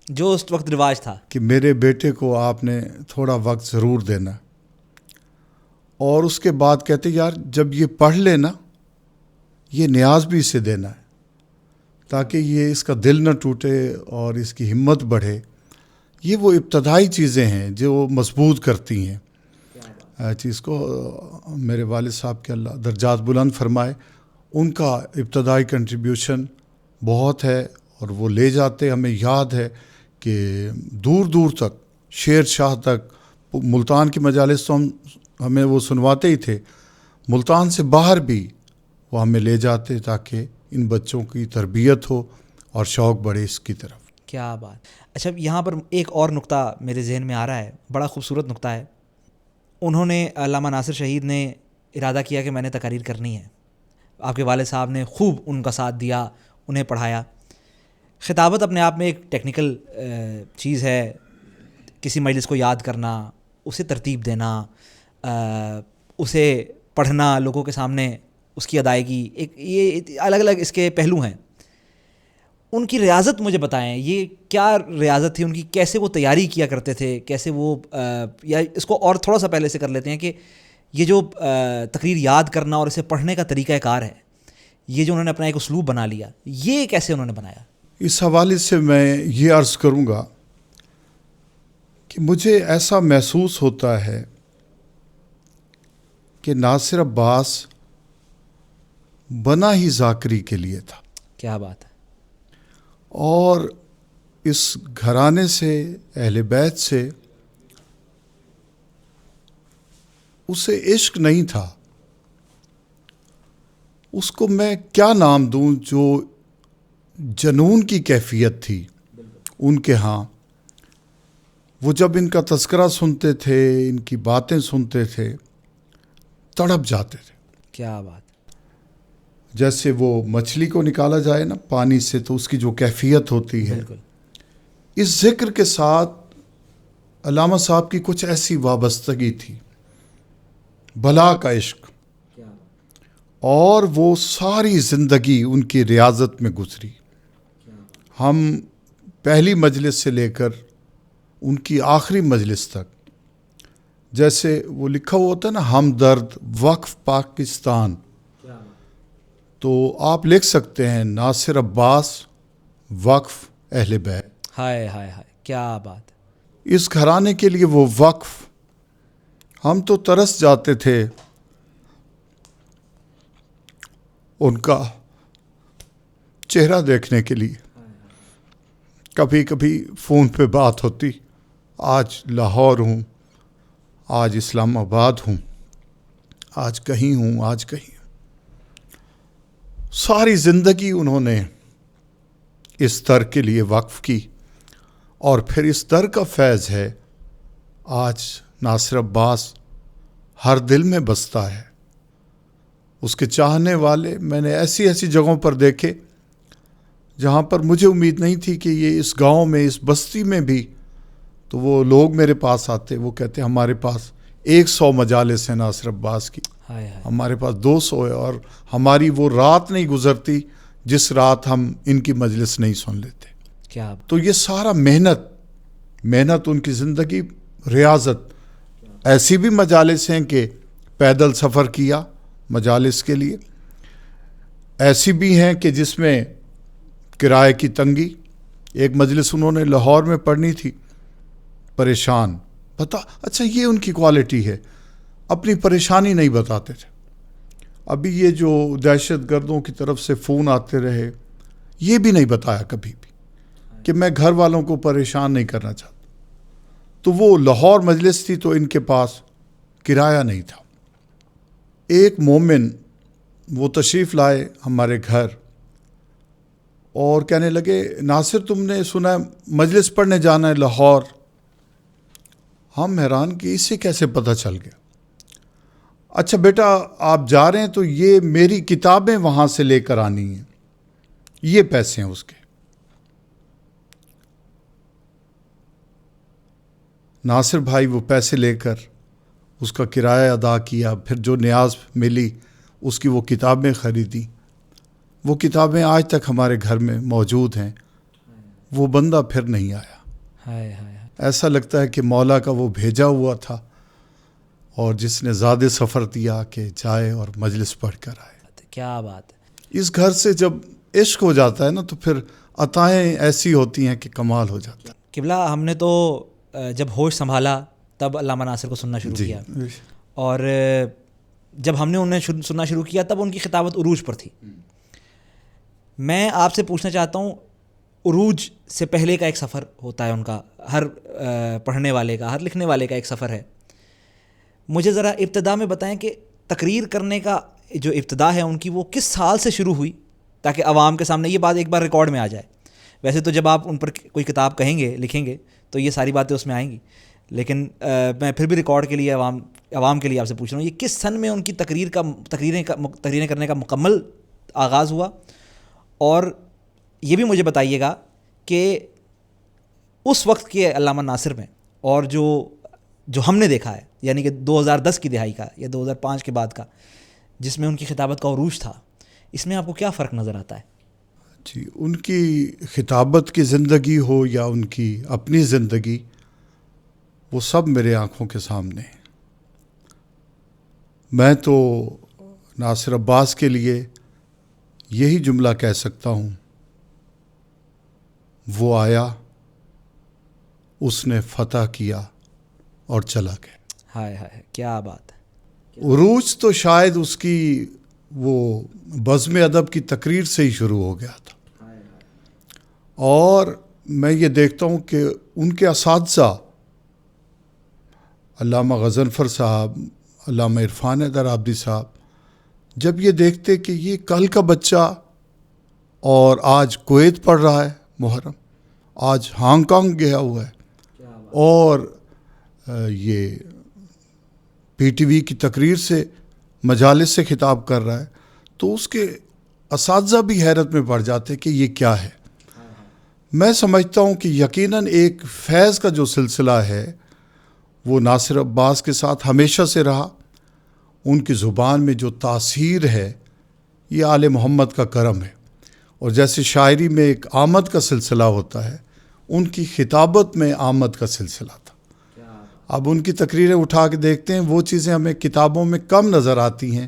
جو اس وقت رواج تھا کہ میرے بیٹے کو آپ نے تھوڑا وقت ضرور دینا. اور اس کے بعد کہتے یار جب یہ پڑھ لے نا, یہ نیاز بھی اسے دینا ہے تاکہ یہ اس کا دل نہ ٹوٹے اور اس کی ہمت بڑھے. یہ وہ ابتدائی چیزیں ہیں جو مضبوط کرتی ہیں چیز کو. میرے والد صاحب کے اللہ درجات بلند فرمائے, ان کا ابتدائی کنٹریبیوشن بہت ہے. اور وہ لے جاتے, ہمیں یاد ہے کہ دور دور تک, شیر شاہ تک, ملتان کی مجالس تو ہمیں وہ سنواتے ہی تھے, ملتان سے باہر بھی وہ ہمیں لے جاتے تاکہ ان بچوں کی تربیت ہو اور شوق بڑھے اس کی طرف. کیا بات. اچھا یہاں پر ایک اور نقطہ میرے ذہن میں آ رہا ہے, بڑا خوبصورت نقطہ ہے. انہوں نے, علامہ ناصر شہید نے ارادہ کیا کہ میں نے تقاریر کرنی ہے. آپ کے والد صاحب نے خوب ان کا ساتھ دیا, انہیں پڑھایا. خطابت اپنے آپ میں ایک ٹیکنیکل چیز ہے. کسی مجلس کو یاد کرنا, اسے ترتیب دینا, اسے پڑھنا لوگوں کے سامنے, اس کی ادائیگی, ایک یہ الگ الگ اس کے پہلو ہیں. ان کی ریاضت مجھے بتائیں, یہ کیا ریاضت تھی ان کی, کیسے وہ تیاری کیا کرتے تھے, کیسے وہ یا اس کو اور تھوڑا سا پہلے سے کر لیتے ہیں کہ یہ جو تقریر یاد کرنا اور اسے پڑھنے کا طریقہ کار ہے, یہ جو انہوں نے اپنا ایک اسلوب بنا لیا, یہ کیسے انہوں نے بنایا؟ اس حوالے سے میں یہ عرض کروں گا کہ مجھے ایسا محسوس ہوتا ہے کہ ناصر عباس بنا ہی ذاکری کے لیے تھا. کیا بات ہے. اور اس گھرانے سے, اہل بیت سے اسے عشق نہیں تھا. اس کو میں کیا نام دوں, جو جنون کی کیفیت تھی ان کے ہاں. وہ جب ان کا تذکرہ سنتے تھے, ان کی باتیں سنتے تھے, تڑپ جاتے تھے. کیا بات. جیسے وہ مچھلی کو نکالا جائے نا پانی سے, تو اس کی جو کیفیت ہوتی ہے, اس ذکر کے ساتھ علامہ صاحب کی کچھ ایسی وابستگی تھی, بلا کا عشق. اور وہ ساری زندگی ان کی ریاضت میں گزری. ہم پہلی مجلس سے لے کر ان کی آخری مجلس تک, جیسے وہ لکھا ہوا ہوتا ہے نا, ہمدرد وقف پاکستان, تو آپ لکھ سکتے ہیں ناصر عباس وقف اہل بیت. ہائے ہائے ہائے, کیا بات. اس گھرانے کے لیے وہ وقف, ہم تو ترس جاتے تھے ان کا چہرہ دیکھنے کے لیے. کبھی کبھی فون پہ بات ہوتی, آج لاہور ہوں, آج اسلام آباد ہوں, آج کہیں ہوں, آج کہیں. ساری زندگی انہوں نے اس در کے لیے وقف کی, اور پھر اس در کا فیض ہے آج ناصر عباس ہر دل میں بستا ہے. اس کے چاہنے والے میں نے ایسی ایسی جگہوں پر دیکھے جہاں پر مجھے امید نہیں تھی کہ یہ اس گاؤں میں, اس بستی میں بھی, تو وہ لوگ میرے پاس آتے, وہ کہتے ہمارے پاس 100 مجالس ہیں ناصر عباس کی, ہمارے پاس 200 ہے, اور ہماری وہ رات نہیں گزرتی جس رات ہم ان کی مجلس نہیں سن لیتے. کیا تو یہ سارا محنت ان کی زندگی, ریاضت. ایسی بھی مجالس ہیں کہ پیدل سفر کیا مجالس کے لیے, ایسی بھی ہیں کہ جس میں کرائے کی تنگی. ایک مجلس انہوں نے لاہور میں پڑھنی تھی, پریشان. اچھا یہ ان کی کوالٹی ہے, اپنی پریشانی نہیں بتاتے تھے. ابھی یہ جو دہشت گردوں کی طرف سے فون آتے رہے، یہ بھی نہیں بتایا کبھی بھی کہ میں گھر والوں کو پریشان نہیں کرنا چاہتا. تو وہ لاہور مجلس تھی تو ان کے پاس کرایہ نہیں تھا. ایک مومن وہ تشریف لائے ہمارے گھر اور کہنے لگے ناصر تم نے سنا ہے مجلس پڑھنے جانا ہے لاہور. ہم حیران کہ اسے کیسے پتہ چل گیا. اچھا بیٹا آپ جا رہے ہیں تو یہ میری کتابیں وہاں سے لے کر آنی ہیں، یہ پیسے ہیں اس کے. ناصر بھائی وہ پیسے لے کر اس کا کرایہ ادا کیا، پھر جو نیاز ملی اس کی وہ کتابیں خریدی. وہ کتابیں آج تک ہمارے گھر میں موجود ہیں. وہ بندہ پھر نہیں آیا. ایسا لگتا ہے کہ مولا کا وہ بھیجا ہوا تھا اور جس نے زیادہ سفر دیا کہ جائے اور مجلس پڑھ کر آئے. کیا بات ہے. اس گھر سے جب عشق ہو جاتا ہے نا تو پھر عطائیں ایسی ہوتی ہیں کہ کمال ہو جاتا ہے. قبلہ ہم نے تو جب ہوش سنبھالا تب علامہ ناصر کو سننا شروع کیا، اور جب ہم نے انہیں سننا شروع کیا تب ان کی خطابت عروج پر تھی. میں آپ سے پوچھنا چاہتا ہوں، عروج سے پہلے کا ایک سفر ہوتا ہے ان کا، ہر پڑھنے والے کا، ہر لکھنے والے کا ایک سفر ہے. مجھے ذرا ابتدا میں بتائیں کہ تقریر کرنے کا جو ابتدا ہے ان کی وہ کس سال سے شروع ہوئی، تاکہ عوام کے سامنے یہ بات ایک بار ریکارڈ میں آ جائے. ویسے تو جب آپ ان پر کوئی کتاب کہیں گے، لکھیں گے تو یہ ساری باتیں اس میں آئیں گی، لیکن میں پھر بھی ریکارڈ کے لیے عوام کے لیے آپ سے پوچھ رہا ہوں یہ کس سن میں ان کی تقریریں کرنے کا مکمل آغاز ہوا. اور یہ بھی مجھے بتائیے گا کہ اس وقت کے علامہ ناصر میں اور جو ہم نے دیکھا ہے، یعنی کہ 2010 کی دہائی کا یا 2005 کے بعد کا، جس میں ان کی خطابت کا عروج تھا، اس میں آپ کو کیا فرق نظر آتا ہے؟ جی، ان کی خطابت کی زندگی ہو یا ان کی اپنی زندگی، وہ سب میرے آنکھوں کے سامنے ہیں. میں تو ناصر عباس کے لیے یہی جملہ کہہ سکتا ہوں، وہ آیا، اس نے فتح کیا اور چلا گیا. ہائے ہائے، کیا بات ہے. عروج تو شاید اس کی وہ بزم ادب کی تقریر سے ہی شروع ہو گیا تھا. اور میں یہ دیکھتا ہوں کہ ان کے اساتذہ علامہ غضنفر صاحب، علامہ عرفان حیدر آبادی صاحب، جب یہ دیکھتے کہ یہ کل کا بچہ اور آج کویت پڑھ رہا ہے محرم، آج ہانگ کانگ گیا ہوا ہے اور یہ پی ٹی وی کی تقریر سے مجالس سے خطاب کر رہا ہے، تو اس کے اساتذہ بھی حیرت میں پڑ جاتے کہ یہ کیا ہے. میں سمجھتا ہوں کہ یقیناً ایک فیض کا جو سلسلہ ہے وہ ناصر عباس کے ساتھ ہمیشہ سے رہا. ان کی زبان میں جو تاثیر ہے یہ آل محمد کا کرم ہے. اور جیسے شاعری میں ایک آمد کا سلسلہ ہوتا ہے، ان کی خطابت میں آمد کا سلسلہ تھا. اب ان کی تقریریں اٹھا کے دیکھتے ہیں، وہ چیزیں ہمیں کتابوں میں کم نظر آتی ہیں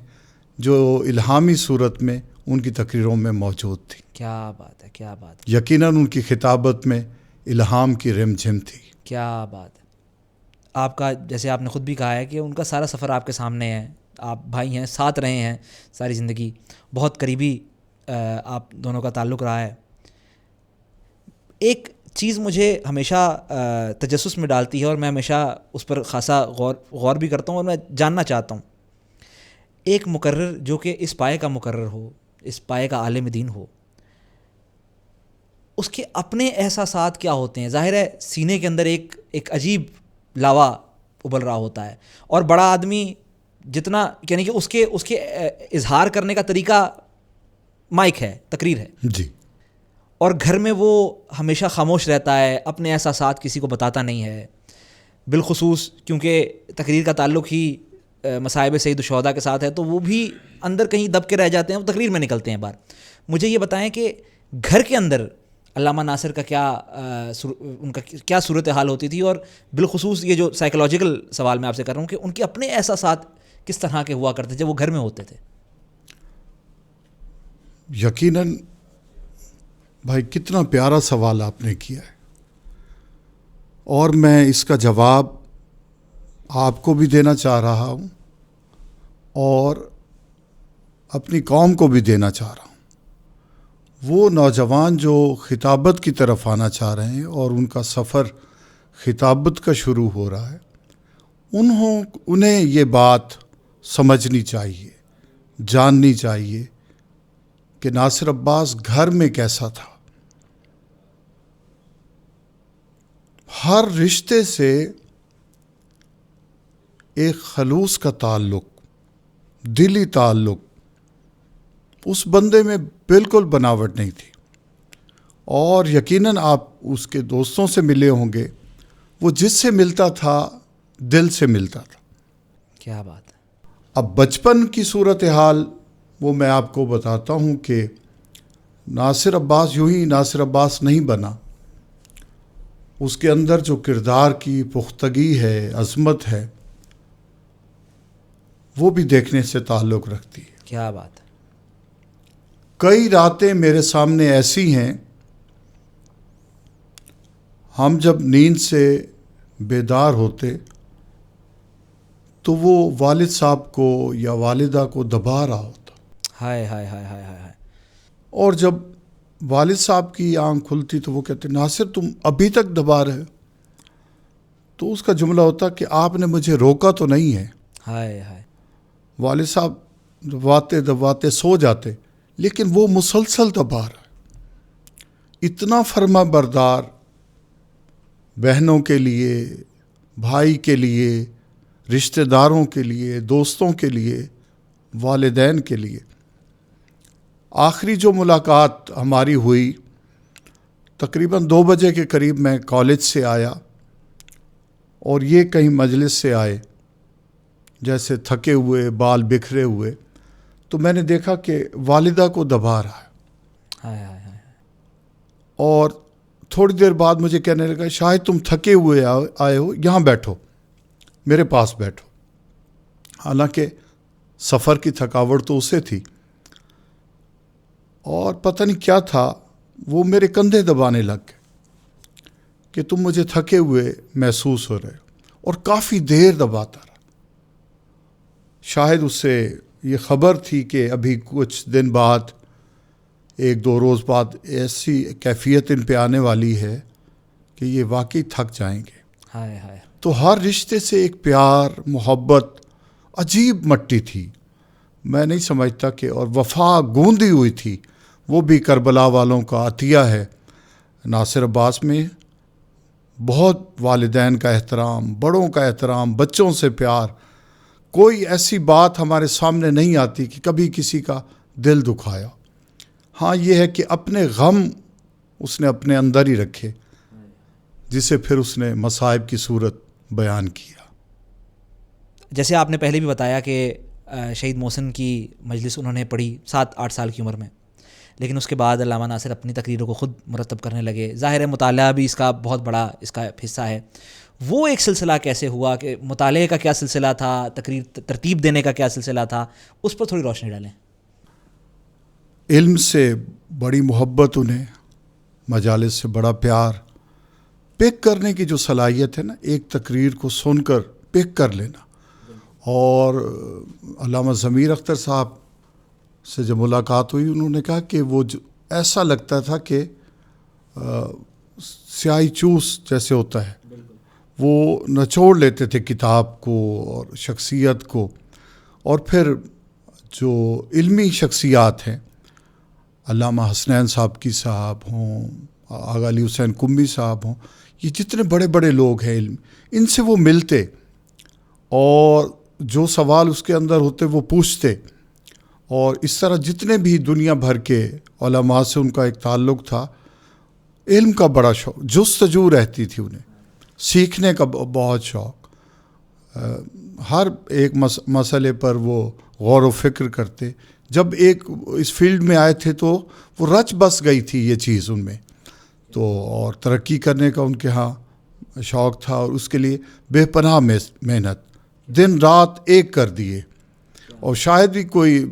جو الہامی صورت میں ان کی تقریروں میں موجود تھی. کیا بات ہے، کیا بات ہے. یقیناً ان کی خطابت میں الہام کی رم جھم تھی. کیا بات ہے. آپ کا جیسے آپ نے خود بھی کہا ہے کہ ان کا سارا سفر آپ کے سامنے ہے، آپ بھائی ہیں، ساتھ رہے ہیں ساری زندگی، بہت قریبی آپ دونوں کا تعلق رہا ہے. ایک چیز مجھے ہمیشہ تجسس میں ڈالتی ہے اور میں ہمیشہ اس پر خاصا غور بھی کرتا ہوں اور میں جاننا چاہتا ہوں. ایک مقرر جو کہ اس پائے کا مقرر ہو، اس پائے کا عالم دین ہو، اس کے اپنے احساسات کیا ہوتے ہیں؟ ظاہر ہے سینے کے اندر ایک عجیب لاوا ابل رہا ہوتا ہے، اور بڑا آدمی جتنا، یعنی کہ اس کے اظہار کرنے کا طریقہ مائک ہے، تقریر ہے جی، اور گھر میں وہ ہمیشہ خاموش رہتا ہے، اپنے احساسات کسی کو بتاتا نہیں ہے، بالخصوص کیونکہ تقریر کا تعلق ہی مصائب سید الشہداء کے ساتھ ہے، تو وہ بھی اندر کہیں دب کے رہ جاتے ہیں، وہ تقریر میں نکلتے ہیں باہر. مجھے یہ بتائیں کہ گھر کے اندر علامہ ناصر کا ان کا کیا صورتحال ہوتی تھی، اور بالخصوص یہ جو سائیکولوجیکل سوال میں آپ سے کر رہا ہوں کہ ان کے اپنے احساسات کس طرح کے ہوا کرتے جب وہ گھر میں ہوتے تھے؟ یقیناً بھائی کتنا پیارا سوال آپ نے کیا ہے، اور میں اس کا جواب آپ کو بھی دینا چاہ رہا ہوں اور اپنی قوم کو بھی دینا چاہ رہا ہوں. وہ نوجوان جو خطابت کی طرف آنا چاہ رہے ہیں اور ان کا سفر خطابت کا شروع ہو رہا ہے، انہیں یہ بات سمجھنی چاہیے، جاننی چاہیے کہ ناصر عباس گھر میں کیسا تھا. ہر رشتے سے ایک خلوص کا تعلق، دلی تعلق، اس بندے میں بالکل بناوٹ نہیں تھی. اور یقیناً آپ اس کے دوستوں سے ملے ہوں گے، وہ جس سے ملتا تھا دل سے ملتا تھا. کیا بات ہے. اب بچپن کی صورتحال وہ میں آپ کو بتاتا ہوں کہ ناصر عباس یوں ہی ناصر عباس نہیں بنا. اس کے اندر جو کردار کی پختگی ہے، عظمت ہے، وہ بھی دیکھنے سے تعلق رکھتی ہے. کیا بات ہے. کئی راتیں میرے سامنے ایسی ہیں، ہم جب نیند سے بیدار ہوتے تو وہ والد صاحب کو یا والدہ کو دبا رہا ہوتا. ہائے ہائے ہائے ہائے ہائے. اور جب والد صاحب کی آنکھ کھلتی تو وہ کہتے ناصر تم ابھی تک دبا رہے ہو. تو اس کا جملہ ہوتا کہ آپ نے مجھے روکا تو نہیں ہے. ہائے ہائے. والد صاحب دباتے دباتے سو جاتے، لیکن وہ مسلسل دبا رہا ہے. اتنا فرما بردار بہنوں کے لیے، بھائی کے لیے، رشتہ داروں کے لیے، دوستوں کے لیے، والدین کے لیے. آخری جو ملاقات ہماری ہوئی تقریباً 2 بجے کے قریب، میں کالج سے آیا اور یہ کہیں مجلس سے آئے جیسے تھکے ہوئے، بال بکھرے ہوئے، تو میں نے دیکھا کہ والدہ کو دبا رہا ہے. ہائے ہائے ہائے. اور تھوڑی دیر بعد مجھے کہنے لگا شاید تم تھکے ہوئے آئے ہو، یہاں بیٹھو، میرے پاس بیٹھو. حالانکہ سفر کی تھکاوٹ تو اسے تھی، اور پتہ نہیں کیا تھا، وہ میرے کندھے دبانے لگ گئے کہ تم مجھے تھکے ہوئے محسوس ہو رہے ہو، اور کافی دیر دباتا رہا. شاید اس سے یہ خبر تھی کہ ابھی کچھ دن بعد، 1-2 روز بعد ایسی کیفیت ان پہ آنے والی ہے کہ یہ واقعی تھک جائیں گے. ہائے ہائے. تو ہر رشتے سے ایک پیار، محبت عجیب مٹی تھی. میں نہیں سمجھتا کہ، اور وفا گوندی ہوئی تھی. وہ بھی کربلا والوں کا عطیہ ہے. ناصر عباس میں بہت والدین کا احترام، بڑوں کا احترام، بچوں سے پیار. کوئی ایسی بات ہمارے سامنے نہیں آتی کہ کبھی کسی کا دل دکھایا. ہاں یہ ہے کہ اپنے غم اس نے اپنے اندر ہی رکھے، جسے پھر اس نے مصائب کی صورت بیان کیا. جیسے آپ نے پہلے بھی بتایا کہ شہید محسن کی مجلس انہوں نے پڑھی 7-8 سال کی عمر میں، لیکن اس کے بعد علامہ ناصر اپنی تقریروں کو خود مرتب کرنے لگے. ظاہر ہے مطالعہ بھی اس کا بہت بڑا اس کا حصہ ہے. وہ ایک سلسلہ کیسے ہوا، کہ مطالعے کا کیا سلسلہ تھا، تقریر ترتیب دینے کا کیا سلسلہ تھا، اس پر تھوڑی روشنی ڈالیں. علم سے بڑی محبت انہیں، مجالس سے بڑا پیار، پک کرنے کی جو صلاحیت ہے نا، ایک تقریر کو سن کر پک کر لینا. اور علامہ ضمیر اختر صاحب سے جب ملاقات ہوئی، انہوں نے کہا کہ وہ ایسا لگتا تھا کہ سیاہی چوس جیسے ہوتا ہے، وہ نچوڑ لیتے تھے کتاب کو اور شخصیت کو. اور پھر جو علمی شخصیات ہیں، علامہ حسنین صاحب کی صاحب ہوں، آغا علی حسین قمی صاحب ہوں، یہ جتنے بڑے بڑے لوگ ہیں علم، ان سے وہ ملتے اور جو سوال اس کے اندر ہوتے وہ پوچھتے. اور اس طرح جتنے بھی دنیا بھر کے علماء سے ان کا ایک تعلق تھا. علم کا بڑا شوق، جستجو رہتی تھی انہیں، سیکھنے کا بہت شوق. ہر ایک مسئلے پر وہ غور و فکر کرتے. جب ایک اس فیلڈ میں آئے تھے تو وہ رچ بس گئی تھی یہ چیز ان میں، تو اور ترقی کرنے کا ان کے ہاں شوق تھا، اور اس کے لیے بے پناہ محنت، دن رات ایک کر دیے. اور شاید ہی کوئی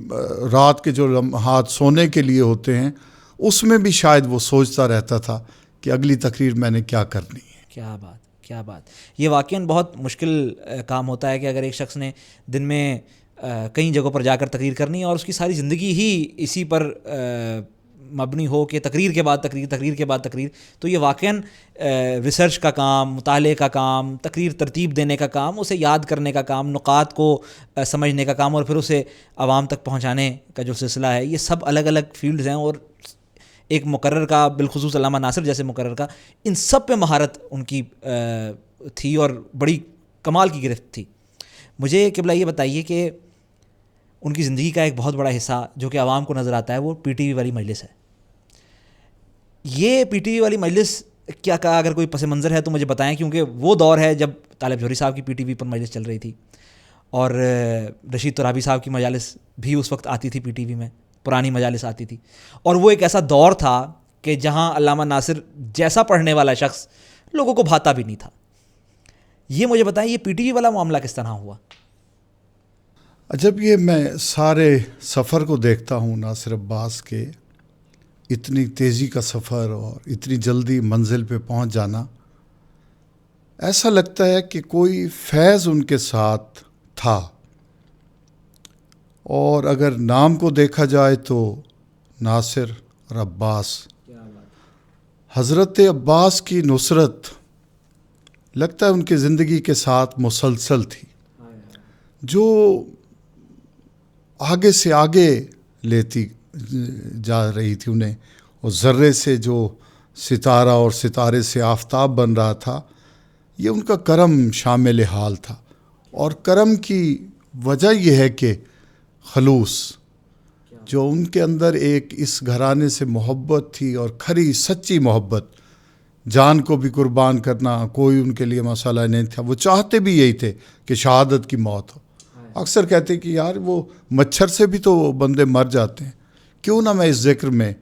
رات کے جو لمحات سونے کے لیے ہوتے ہیں، اس میں بھی شاید وہ سوچتا رہتا تھا کہ اگلی تقریر میں نے کیا کرنی ہے. کیا بات، کیا بات. یہ واقعاً بہت مشکل کام ہوتا ہے کہ اگر ایک شخص نے دن میں کئی جگہوں پر جا کر تقریر کرنی اور اس کی ساری زندگی ہی اسی پر مبنی ہو کہ تقریر کے بعد تقریر، تقریر کے بعد تقریر. تو یہ واقعاً ریسرچ کا کام، مطالعے کا کام، تقریر ترتیب دینے کا کام، اسے یاد کرنے کا کام، نقاط کو سمجھنے کا کام اور پھر اسے عوام تک پہنچانے کا جو سلسلہ ہے، یہ سب الگ الگ فیلڈز ہیں. اور ایک مقرر کا، بالخصوص علامہ ناصر جیسے مقرر کا، ان سب پہ مہارت ان کی تھی اور بڑی کمال کی گرفت تھی. مجھے قبلہ یہ بتائیے کہ ان کی زندگی کا ایک بہت بڑا حصہ جو کہ عوام کو نظر آتا ہے وہ پی ٹی وی والی مجلس ہے. یہ پی ٹی وی والی مجلس کیا کہا، اگر کوئی پس منظر ہے تو مجھے بتائیں، کیونکہ وہ دور ہے جب طالب جوہری صاحب کی پی ٹی وی پر مجلس چل رہی تھی اور رشید ترابی صاحب کی مجالس بھی اس وقت آتی تھی پی ٹی وی میں، پرانی مجالس آتی تھی. اور وہ ایک ایسا دور تھا کہ جہاں علامہ ناصر جیسا پڑھنے والا شخص لوگوں کو بھاتا بھی نہیں تھا. یہ مجھے بتائیں، یہ پی ٹی وی والا معاملہ کس طرح ہوا؟ جب یہ میں سارے سفر کو دیکھتا ہوں ناصر عباس کے، اتنی تیزی کا سفر اور اتنی جلدی منزل پہ پہنچ جانا، ایسا لگتا ہے کہ کوئی فیض ان کے ساتھ تھا. اور اگر نام کو دیکھا جائے تو ناصر اور عباس، حضرت عباس کی نصرت لگتا ہے ان کی زندگی کے ساتھ مسلسل تھی، جو آگے سے آگے لیتی جا رہی تھی انہیں. اور ذرے سے جو ستارہ اور ستارے سے آفتاب بن رہا تھا، یہ ان کا کرم شامل حال تھا. اور کرم کی وجہ یہ ہے کہ خلوص، جو ان کے اندر ایک اس گھرانے سے محبت تھی اور کھری سچی محبت، جان کو بھی قربان کرنا کوئی ان کے لیے مسئلہ نہیں تھا. وہ چاہتے بھی یہی تھے کہ شہادت کی موت ہو. اکثر کہتے کہ یار وہ مچھر سے بھی تو بندے مر جاتے ہیں، کیوں نہ میں اس ذکر میں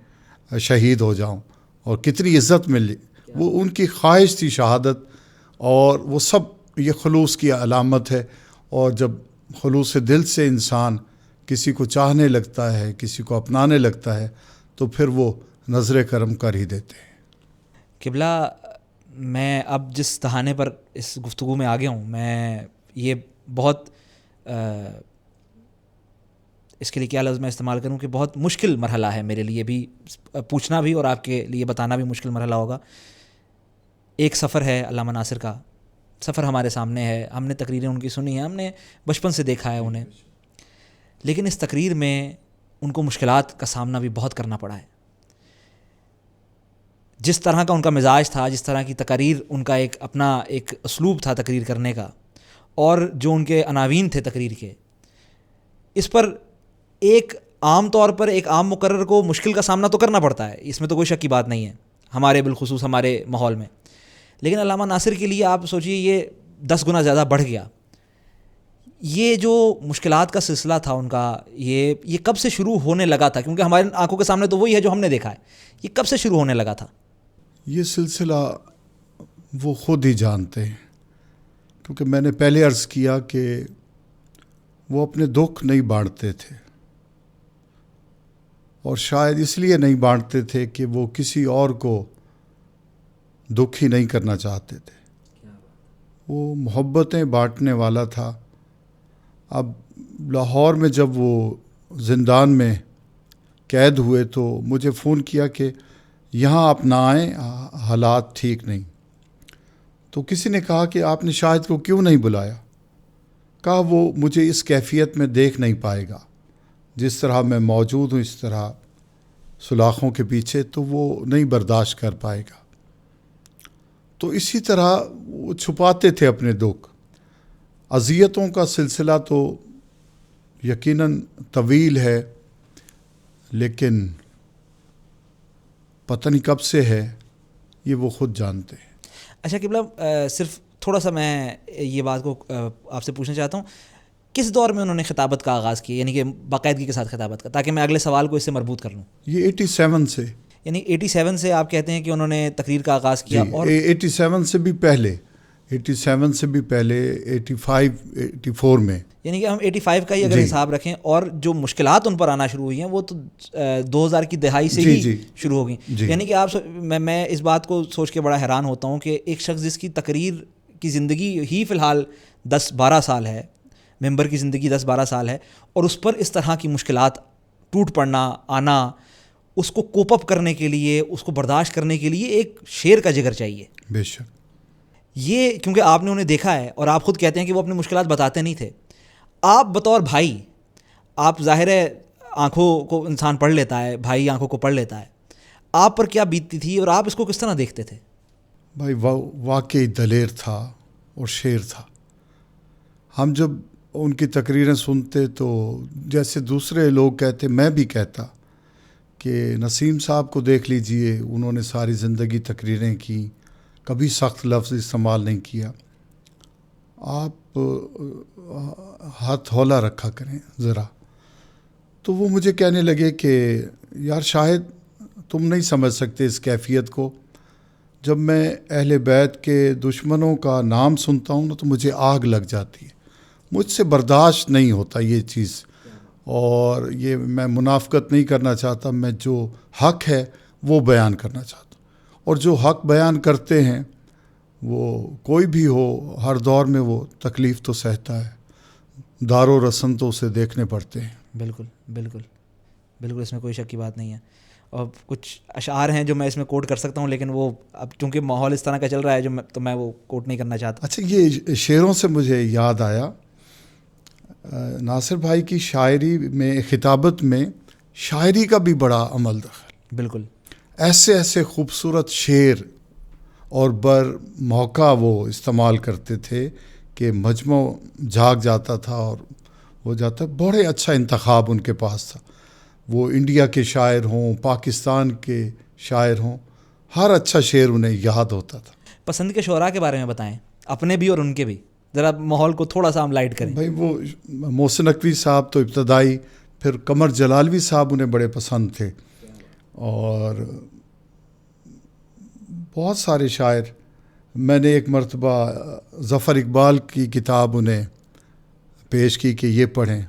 شہید ہو جاؤں، اور کتنی عزت ملی. وہ ان کی خواہش تھی شہادت، اور وہ سب یہ خلوص کی علامت ہے. اور جب خلوص دل سے انسان کسی کو چاہنے لگتا ہے، کسی کو اپنانے لگتا ہے، تو پھر وہ نظر کرم کر ہی دیتے ہیں. قبلہ، میں اب جس دہانے پر اس گفتگو میں آ گیا ہوں، میں یہ بہت اس کے لیے کیا لفظ میں استعمال کروں کہ بہت مشکل مرحلہ ہے میرے لیے بھی پوچھنا بھی، اور آپ کے لیے بتانا بھی مشکل مرحلہ ہوگا. ایک سفر ہے علامہ ناصر کا، سفر ہمارے سامنے ہے، ہم نے تقریریں ان کی سنی ہیں، ہم نے بچپن سے دیکھا ہے انہیں، لیکن اس تقریر میں ان کو مشکلات کا سامنا بھی بہت کرنا پڑا ہے. جس طرح کا ان کا مزاج تھا، جس طرح کی تقریر، ان کا ایک اپنا ایک اسلوب تھا تقریر کرنے کا، اور جو ان کے عناوین تھے تقریر کے، اس پر ایک عام طور پر ایک عام مقرر کو مشکل کا سامنا تو کرنا پڑتا ہے، اس میں تو کوئی شک کی بات نہیں ہے ہمارے بالخصوص ہمارے ماحول میں. لیکن علامہ ناصر کے لیے آپ سوچئے یہ 10 گنا زیادہ بڑھ گیا. یہ جو مشکلات کا سلسلہ تھا ان کا، یہ کب سے شروع ہونے لگا تھا؟ کیونکہ ہمارے آنکھوں کے سامنے تو وہی ہے جو ہم نے دیکھا ہے. یہ کب سے شروع ہونے لگا تھا؟ یہ سلسلہ وہ خود ہی جانتے ہیں، کیونکہ میں نے پہلے عرض کیا کہ وہ اپنے دکھ نہیں بانٹتے تھے، اور شاید اس لیے نہیں بانٹتے تھے کہ وہ کسی اور کو دکھ ہی نہیں کرنا چاہتے تھے. وہ محبتیں بانٹنے والا تھا. اب لاہور میں جب وہ زندان میں قید ہوئے تو مجھے فون کیا کہ یہاں آپ نہ آئیں، حالات ٹھیک نہیں. تو کسی نے کہا کہ آپ نے شاہد کو کیوں نہیں بلایا؟ کہا وہ مجھے اس کیفیت میں دیکھ نہیں پائے گا، جس طرح میں موجود ہوں اس طرح سلاخوں کے پیچھے، تو وہ نہیں برداشت کر پائے گا. تو اسی طرح وہ چھپاتے تھے اپنے دکھ. اذیتوں کا سلسلہ تو یقیناً طویل ہے، لیکن پتہ نہیں کب سے ہے، یہ وہ خود جانتے ہیں. اچھا قبلہ، صرف تھوڑا سا میں یہ بات کو آپ سے پوچھنا چاہتا ہوں، کس دور میں انہوں نے خطابت کا آغاز کیا، یعنی کہ باقاعدگی کے ساتھ خطابت کا، تاکہ میں اگلے سوال کو اس سے مربوط کر لوں؟ یہ 87 سے، یعنی 87 سے آپ کہتے ہیں کہ انہوں نے تقریر کا آغاز کیا؟ جی، اور 87 سے بھی پہلے، 87 سے بھی پہلے 84 میں، یعنی کہ ہم 85 کا ہی اگر حساب رکھیں، اور جو مشکلات ان پر آنا شروع ہوئی ہیں وہ تو 2000 کی دہائی سے ہی شروع ہو گئیں. یعنی کہ آپ میں اس بات کو سوچ کے بڑا حیران ہوتا ہوں کہ ایک شخص جس کی تقریر کی زندگی ہی فی الحال 10-12 سال ہے، ممبر کی زندگی 10-12 سال ہے, اور اس پر اس طرح کی مشکلات ٹوٹ پڑنا آنا, اس کو کوپ اپ کرنے کے لیے, اس کو برداشت کرنے کے لیے ایک شیر کا جگر چاہیے. بے شک. یہ کیونکہ آپ نے انہیں دیکھا ہے اور آپ خود کہتے ہیں کہ وہ اپنی مشکلات بتاتے نہیں تھے. آپ بطور بھائی, آپ ظاہر ہے آنکھوں کو انسان پڑھ لیتا ہے, بھائی آنکھوں کو پڑھ لیتا ہے, آپ پر کیا بیتتی تھی اور آپ اس کو کس طرح دیکھتے تھے؟ بھائی واقعی دلیر تھا اور شیر تھا. ہم جب ان کی تقریریں سنتے تو جیسے دوسرے لوگ کہتے, میں بھی کہتا کہ نسیم صاحب کو دیکھ لیجئے, انہوں نے ساری زندگی تقریریں کی, کبھی سخت لفظ استعمال نہیں کیا. آپ ہاتھ ہولا رکھا کریں ذرا. تو وہ مجھے کہنے لگے کہ یار شاید تم نہیں سمجھ سکتے اس کیفیت کو. جب میں اہل بیت کے دشمنوں کا نام سنتا ہوں نا تو مجھے آگ لگ جاتی ہے, مجھ سے برداشت نہیں ہوتا یہ چیز. اور یہ میں منافقت نہیں کرنا چاہتا, میں جو حق ہے وہ بیان کرنا چاہتا ہوں. اور جو حق بیان کرتے ہیں وہ کوئی بھی ہو, ہر دور میں وہ تکلیف تو سہتا ہے, دار و رسن تو اسے دیکھنے پڑتے ہیں. بالکل بالکل بالکل, اس میں کوئی شک کی بات نہیں ہے. اور کچھ اشعار ہیں جو میں اس میں کوٹ کر سکتا ہوں, لیکن وہ اب چونکہ ماحول اس طرح کا چل رہا ہے تو میں وہ کوٹ نہیں کرنا چاہتا. اچھا, یہ شعروں سے مجھے یاد آیا, ناصر بھائی کی شاعری میں, خطابت میں شاعری کا بھی بڑا عمل دخل. بالکل, ایسے ایسے خوبصورت شعر اور بر موقع وہ استعمال کرتے تھے کہ مجمع جھاگ جاتا تھا اور ہو جاتا. بڑے اچھا انتخاب ان کے پاس تھا. وہ انڈیا کے شاعر ہوں, پاکستان کے شاعر ہوں, ہر اچھا شعر انہیں یاد ہوتا تھا. پسند کے شعراء کے بارے میں بتائیں, اپنے بھی اور ان کے بھی, ذرا ماحول کو تھوڑا سا ہم لائٹ کریں. بھائی وہ محسن نقوی صاحب تو ابتدائی, پھر قمر جلالوی صاحب انہیں بڑے پسند تھے, اور بہت سارے شاعر. میں نے ایک مرتبہ ظفر اقبال کی کتاب انہیں پیش کی کہ یہ پڑھیں,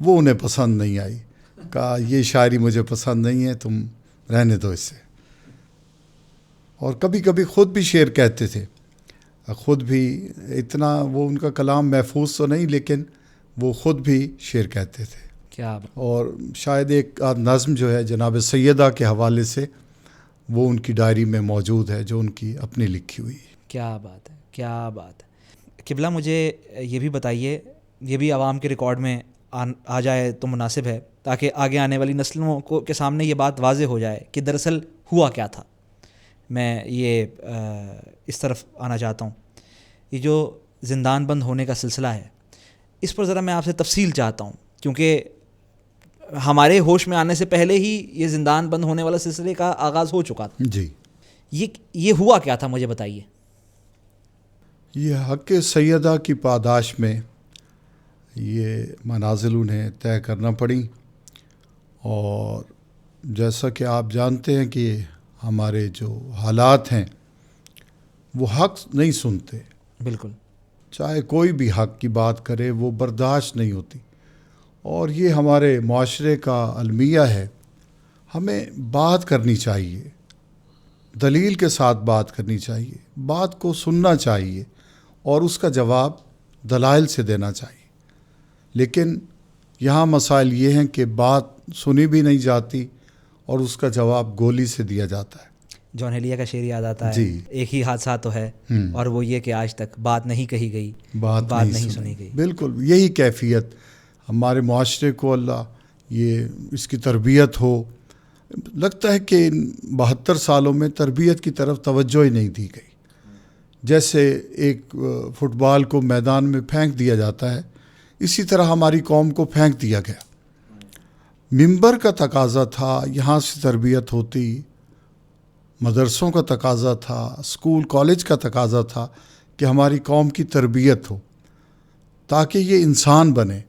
وہ انہیں پسند نہیں آئی, کہا یہ شاعری مجھے پسند نہیں ہے, تم رہنے دو اس سے. اور کبھی کبھی خود بھی شعر کہتے تھے, خود بھی اتنا وہ ان کا کلام محفوظ تو نہیں, لیکن وہ خود بھی شعر کہتے تھے. کیا اور شاید ایک نظم جو ہے جناب سیدہ کے حوالے سے وہ ان کی ڈائری میں موجود ہے, جو ان کی اپنی لکھی ہوئی. کیا بات ہے, کیا بات ہے. قبلہ مجھے یہ بھی بتائیے, یہ بھی عوام کے ریکارڈ میں آ جائے تو مناسب ہے, تاکہ آگے آنے والی نسلوں کے سامنے یہ بات واضح ہو جائے کہ دراصل ہوا کیا تھا. میں یہ اس طرف آنا چاہتا ہوں. یہ جو زندان بند ہونے کا سلسلہ ہے, اس پر ذرا میں آپ سے تفصیل چاہتا ہوں, کیونکہ ہمارے ہوش میں آنے سے پہلے ہی یہ زندان بند ہونے والا سلسلے کا آغاز ہو چکا تھا. جی, یہ ہوا کیا تھا, مجھے بتائیے. یہ حق سیدہ کی پاداش میں یہ منازل انہیں طے کرنا پڑی. اور جیسا کہ آپ جانتے ہیں کہ ہمارے جو حالات ہیں وہ حق نہیں سنتے. بالکل, چاہے کوئی بھی حق کی بات کرے وہ برداشت نہیں ہوتی. اور یہ ہمارے معاشرے کا المیہ ہے. ہمیں بات کرنی چاہیے, دلیل کے ساتھ بات کرنی چاہیے, بات کو سننا چاہیے اور اس کا جواب دلائل سے دینا چاہیے. لیکن یہاں مسائل یہ ہیں کہ بات سنی بھی نہیں جاتی اور اس کا جواب گولی سے دیا جاتا ہے. جان ہیلیا کا شعر یاد آتا ہے, جی, ایک ہی حادثہ تو ہے اور وہ یہ کہ آج تک بات نہیں کہی گئی, بات نہیں سنی گئی. بالکل یہی کیفیت ہمارے معاشرے کو اللہ یہ اس کی تربیت ہو. لگتا ہے کہ 72 سالوں میں تربیت کی طرف توجہ ہی نہیں دی گئی. جیسے ایک فٹ بال کو میدان میں پھینک دیا جاتا ہے, اسی طرح ہماری قوم کو پھینک دیا گیا. منبر کا تقاضا تھا یہاں سے تربیت ہوتی, مدرسوں کا تقاضا تھا, اسکول کالج کا تقاضا تھا کہ ہماری قوم کی تربیت ہو تاکہ یہ انسان بنے.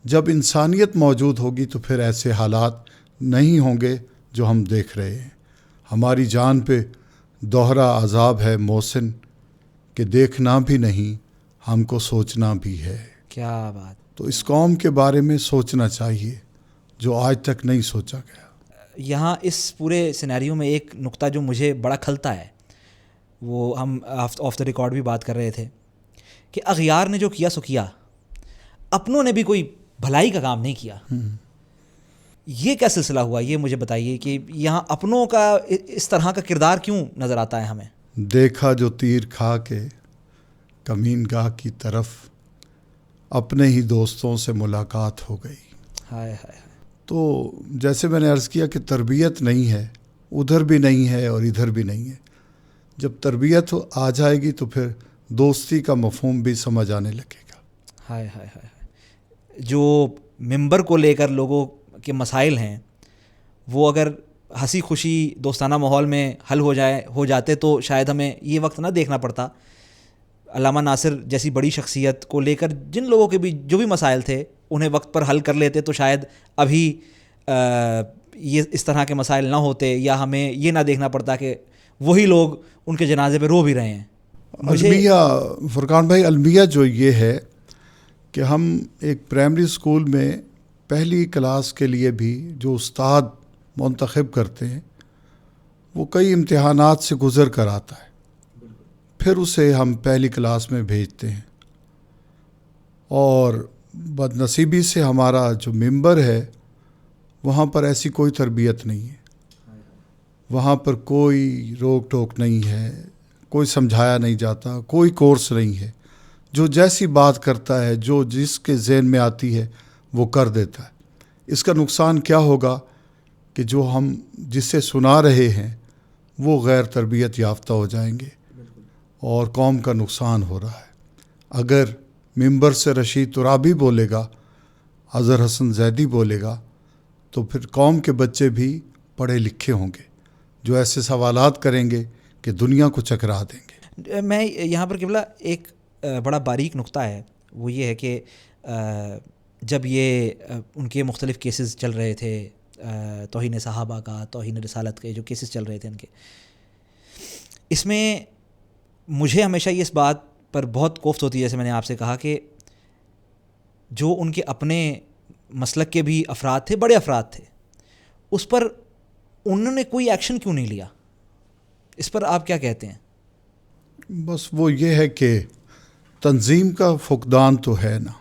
جب انسانیت موجود ہوگی تو پھر ایسے حالات نہیں ہوں گے جو ہم دیکھ رہے ہیں. ہماری جان پہ دوہرا عذاب ہے محسن, کہ دیکھنا بھی نہیں ہم کو سوچنا بھی ہے. کیا بات. تو اس قوم کے بارے میں سوچنا چاہیے جو آج تک نہیں سوچا گیا. یہاں اس پورے سینیریو میں ایک نقطہ جو مجھے بڑا کھلتا ہے, وہ ہم آف دا ریکارڈ بھی بات کر رہے تھے کہ اغیار نے جو کیا سو کیا, اپنوں نے بھی کوئی بھلائی کا کام نہیں کیا. یہ کیا سلسلہ ہوا, یہ مجھے بتائیے کہ یہاں اپنوں کا اس طرح کا کردار کیوں نظر آتا ہے ہمیں؟ دیکھا جو تیر کھا کے کمین گاہ کی طرف, اپنے ہی دوستوں سے ملاقات ہو گئی. ہائے ہائے. تو جیسے میں نے عرض کیا کہ تربیت نہیں ہے, ادھر بھی نہیں ہے اور ادھر بھی نہیں ہے. جب تربیت آ جائے گی تو پھر دوستی کا مفہوم بھی سمجھ آنے لگے گا. ہائے ہائے ہائے. جو ممبر کو لے کر لوگوں کے مسائل ہیں وہ اگر ہنسی خوشی دوستانہ ماحول میں حل ہو جاتے تو شاید ہمیں یہ وقت نہ دیکھنا پڑتا. علامہ ناصر جیسی بڑی شخصیت کو لے کر جن لوگوں کے بھی جو بھی مسائل تھے انہیں وقت پر حل کر لیتے تو شاید ابھی یہ اس طرح کے مسائل نہ ہوتے, یا ہمیں یہ نہ دیکھنا پڑتا کہ وہی لوگ ان کے جنازے پہ رو بھی رہے ہیں. المیہ فرقان بھائی, المیہ جو یہ ہے کہ ہم ایک پرائمری اسکول میں پہلی کلاس کے لیے بھی جو استاد منتخب کرتے ہیں وہ کئی امتحانات سے گزر کر آتا ہے, پھر اسے ہم پہلی کلاس میں بھیجتے ہیں. اور بد نصیبی سے ہمارا جو ممبر ہے وہاں پر ایسی کوئی تربیت نہیں ہے, وہاں پر کوئی روک ٹوک نہیں ہے, کوئی سمجھایا نہیں جاتا, کوئی کورس نہیں ہے. جو جیسی بات کرتا ہے, جو جس کے ذہن میں آتی ہے وہ کر دیتا ہے. اس کا نقصان کیا ہوگا کہ جو ہم جس سے سنا رہے ہیں وہ غیر تربیت یافتہ ہو جائیں گے اور قوم کا نقصان ہو رہا ہے. اگر ممبر سے رشید ترابی بولے گا, اظہر حسن زیدی بولے گا, تو پھر قوم کے بچے بھی پڑھے لکھے ہوں گے جو ایسے سوالات کریں گے کہ دنیا کو چکرا دیں گے. میں یہاں پر قبلہ ایک بڑا باریک نقطہ ہے, وہ یہ ہے کہ جب یہ ان کے مختلف کیسز چل رہے تھے, توہین صحابہ کا, توہین رسالت کے جو کیسز چل رہے تھے ان کے, اس میں مجھے ہمیشہ یہ اس بات پر بہت کوفت ہوتی ہے, جیسے میں نے آپ سے کہا کہ جو ان کے اپنے مسلک کے بھی افراد تھے, بڑے افراد تھے, اس پر انہوں نے کوئی ایکشن کیوں نہیں لیا؟ اس پر آپ کیا کہتے ہیں؟ بس وہ یہ ہے کہ تنظیم کا فقدان تو ہے نا.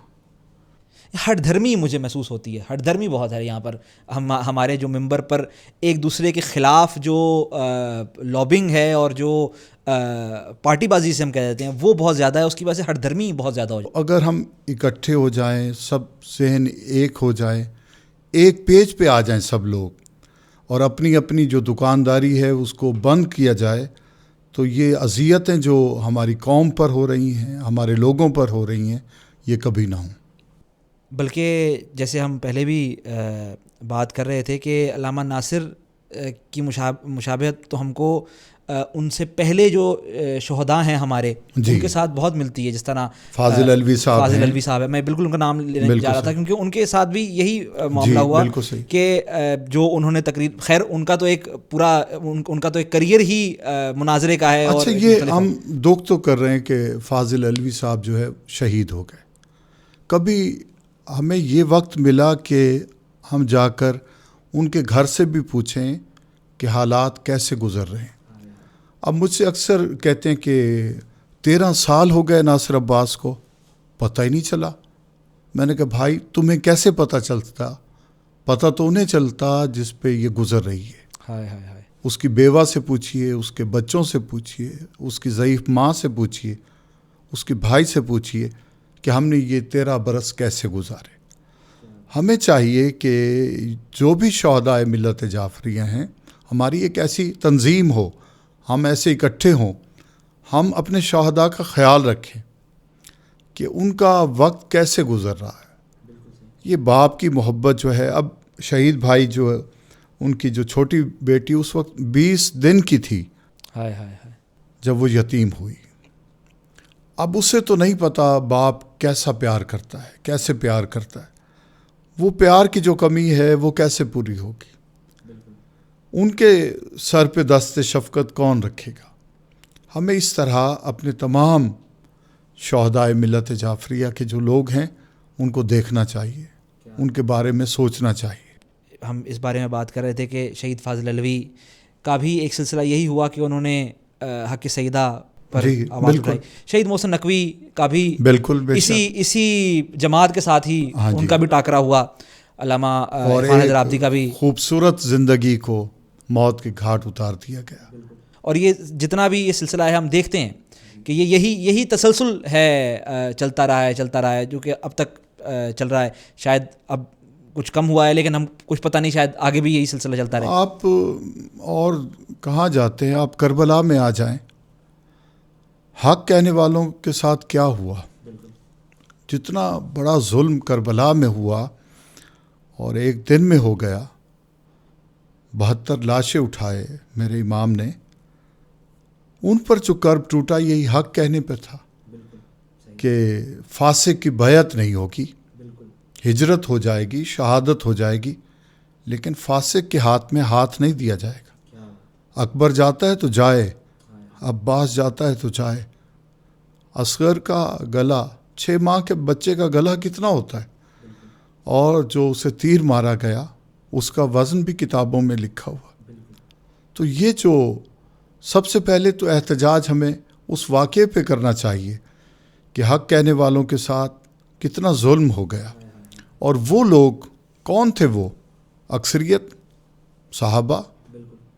ہٹ دھرمی مجھے محسوس ہوتی ہے, ہٹ دھرمی بہت ہے یہاں پر. ہمارے جو ممبر پر ایک دوسرے کے خلاف جو لابنگ ہے اور جو پارٹی بازی سے ہم کہہ دیتے ہیں وہ بہت زیادہ ہے, اس کی وجہ سے ہٹ دھرمی بہت زیادہ ہو جائے. اگر ہم اکٹھے ہو جائیں, سب ذہن ایک ہو جائیں, ایک پیج پہ آ جائیں سب لوگ, اور اپنی اپنی جو دکانداری ہے اس کو بند کیا جائے, تو یہ اذیتیں جو ہماری قوم پر ہو رہی ہیں, ہمارے لوگوں پر ہو رہی ہیں, یہ کبھی نہ ہوں. بلکہ جیسے ہم پہلے بھی بات کر رہے تھے کہ علامہ ناصر کی مشابہت تو ہم کو ان سے پہلے جو شہداء ہیں ہمارے ان کے ساتھ بہت ملتی ہے, جس طرح فاضل الوی صاحب ہے. میں بالکل ان کا نام لینے جا رہا تھا کیونکہ ان کے ساتھ بھی یہی معاملہ ہوا کہ جو انہوں نے تقریر, خیر ان کا تو ایک پورا ان کا تو ایک کریئر ہی مناظرے کا ہے. اچھا, یہ ہم دکھ تو کر رہے ہیں کہ فاضل الوی صاحب جو ہے شہید ہو گئے. کبھی ہمیں یہ وقت ملا کہ ہم جا کر ان کے گھر سے بھی پوچھیں کہ حالات کیسے گزر رہے ہیں. اب مجھ سے اکثر کہتے ہیں کہ 13 سال ہو گئے ناصر عباس کو, پتہ ہی نہیں چلا. میں نے کہا بھائی تمہیں کیسے پتہ چلتا؟ پتہ تو انہیں چلتا جس پہ یہ گزر رہی ہے. اس کی بیوہ سے پوچھئے, اس کے بچوں سے پوچھئے, اس کی ضعیف ماں سے پوچھئے, اس کے بھائی سے پوچھئے کہ ہم نے یہ 13 برس کیسے گزارے. ہمیں چاہیے کہ جو بھی شہداء ملت جعفریہ ہیں, ہماری ایک ایسی تنظیم ہو, ہم ایسے اکٹھے ہوں, ہم اپنے شہداء کا خیال رکھیں کہ ان کا وقت کیسے گزر رہا ہے. یہ باپ کی محبت جو ہے, اب شہید بھائی جو ان کی جو چھوٹی بیٹی اس وقت 20 دن کی تھی جب وہ یتیم ہوئی. اب اسے تو نہیں پتا باپ کیسا پیار کرتا ہے, کیسے پیار کرتا ہے, وہ پیار کی جو کمی ہے وہ کیسے پوری ہوگی. ان کے سر پہ دست شفقت کون رکھے گا. ہمیں اس طرح اپنے تمام شہداء ملت جعفریہ کے جو لوگ ہیں ان کو دیکھنا چاہیے, ان کے بارے میں سوچنا چاہیے. ہم اس بارے میں بات کر رہے تھے کہ شہید فاضل الوی کا بھی ایک سلسلہ یہی ہوا کہ انہوں نے حق سیدہ پر آواز اٹھائی. شہید محسن نقوی کا بھی بالکل اسی جماعت کے ساتھ ہی ان کا بھی ٹاکرا ہوا. علامہ عرفان حیدر عابدی کا بھی خوبصورت زندگی کو موت کے گھاٹ اتار دیا گیا. اور یہ جتنا بھی یہ سلسلہ ہے ہم دیکھتے ہیں کہ یہ یہی تسلسل ہے، چلتا رہا ہے جو کہ اب تک چل رہا ہے. شاید اب کچھ کم ہوا ہے لیکن ہم کچھ پتہ نہیں، شاید آگے بھی یہی سلسلہ چلتا رہے. آپ اور کہاں جاتے ہیں؟ آپ کربلا میں آ جائیں. حق کہنے والوں کے ساتھ کیا ہوا؟ جتنا بڑا ظلم کربلا میں ہوا اور ایک دن میں ہو گیا. 72 لاشیں اٹھائے میرے امام نے. ان پر جو کرب ٹوٹا یہی حق کہنے پہ تھا کہ فاسق کی بیعت نہیں ہوگی، ہجرت ہو جائے گی، شہادت ہو جائے گی، لیکن فاسق کے ہاتھ میں ہاتھ نہیں دیا جائے گا. اکبر جاتا ہے تو جائے، عباس جاتا ہے تو جائے. اصغر کا گلا، 6 ماہ کے بچے کا گلا کتنا ہوتا ہے، اور جو اسے تیر مارا گیا اس کا وزن بھی کتابوں میں لکھا ہوا. تو یہ جو سب سے پہلے تو احتجاج ہمیں اس واقعے پہ کرنا چاہیے کہ حق کہنے والوں کے ساتھ کتنا ظلم ہو گیا. اور وہ لوگ کون تھے؟ وہ اکثریت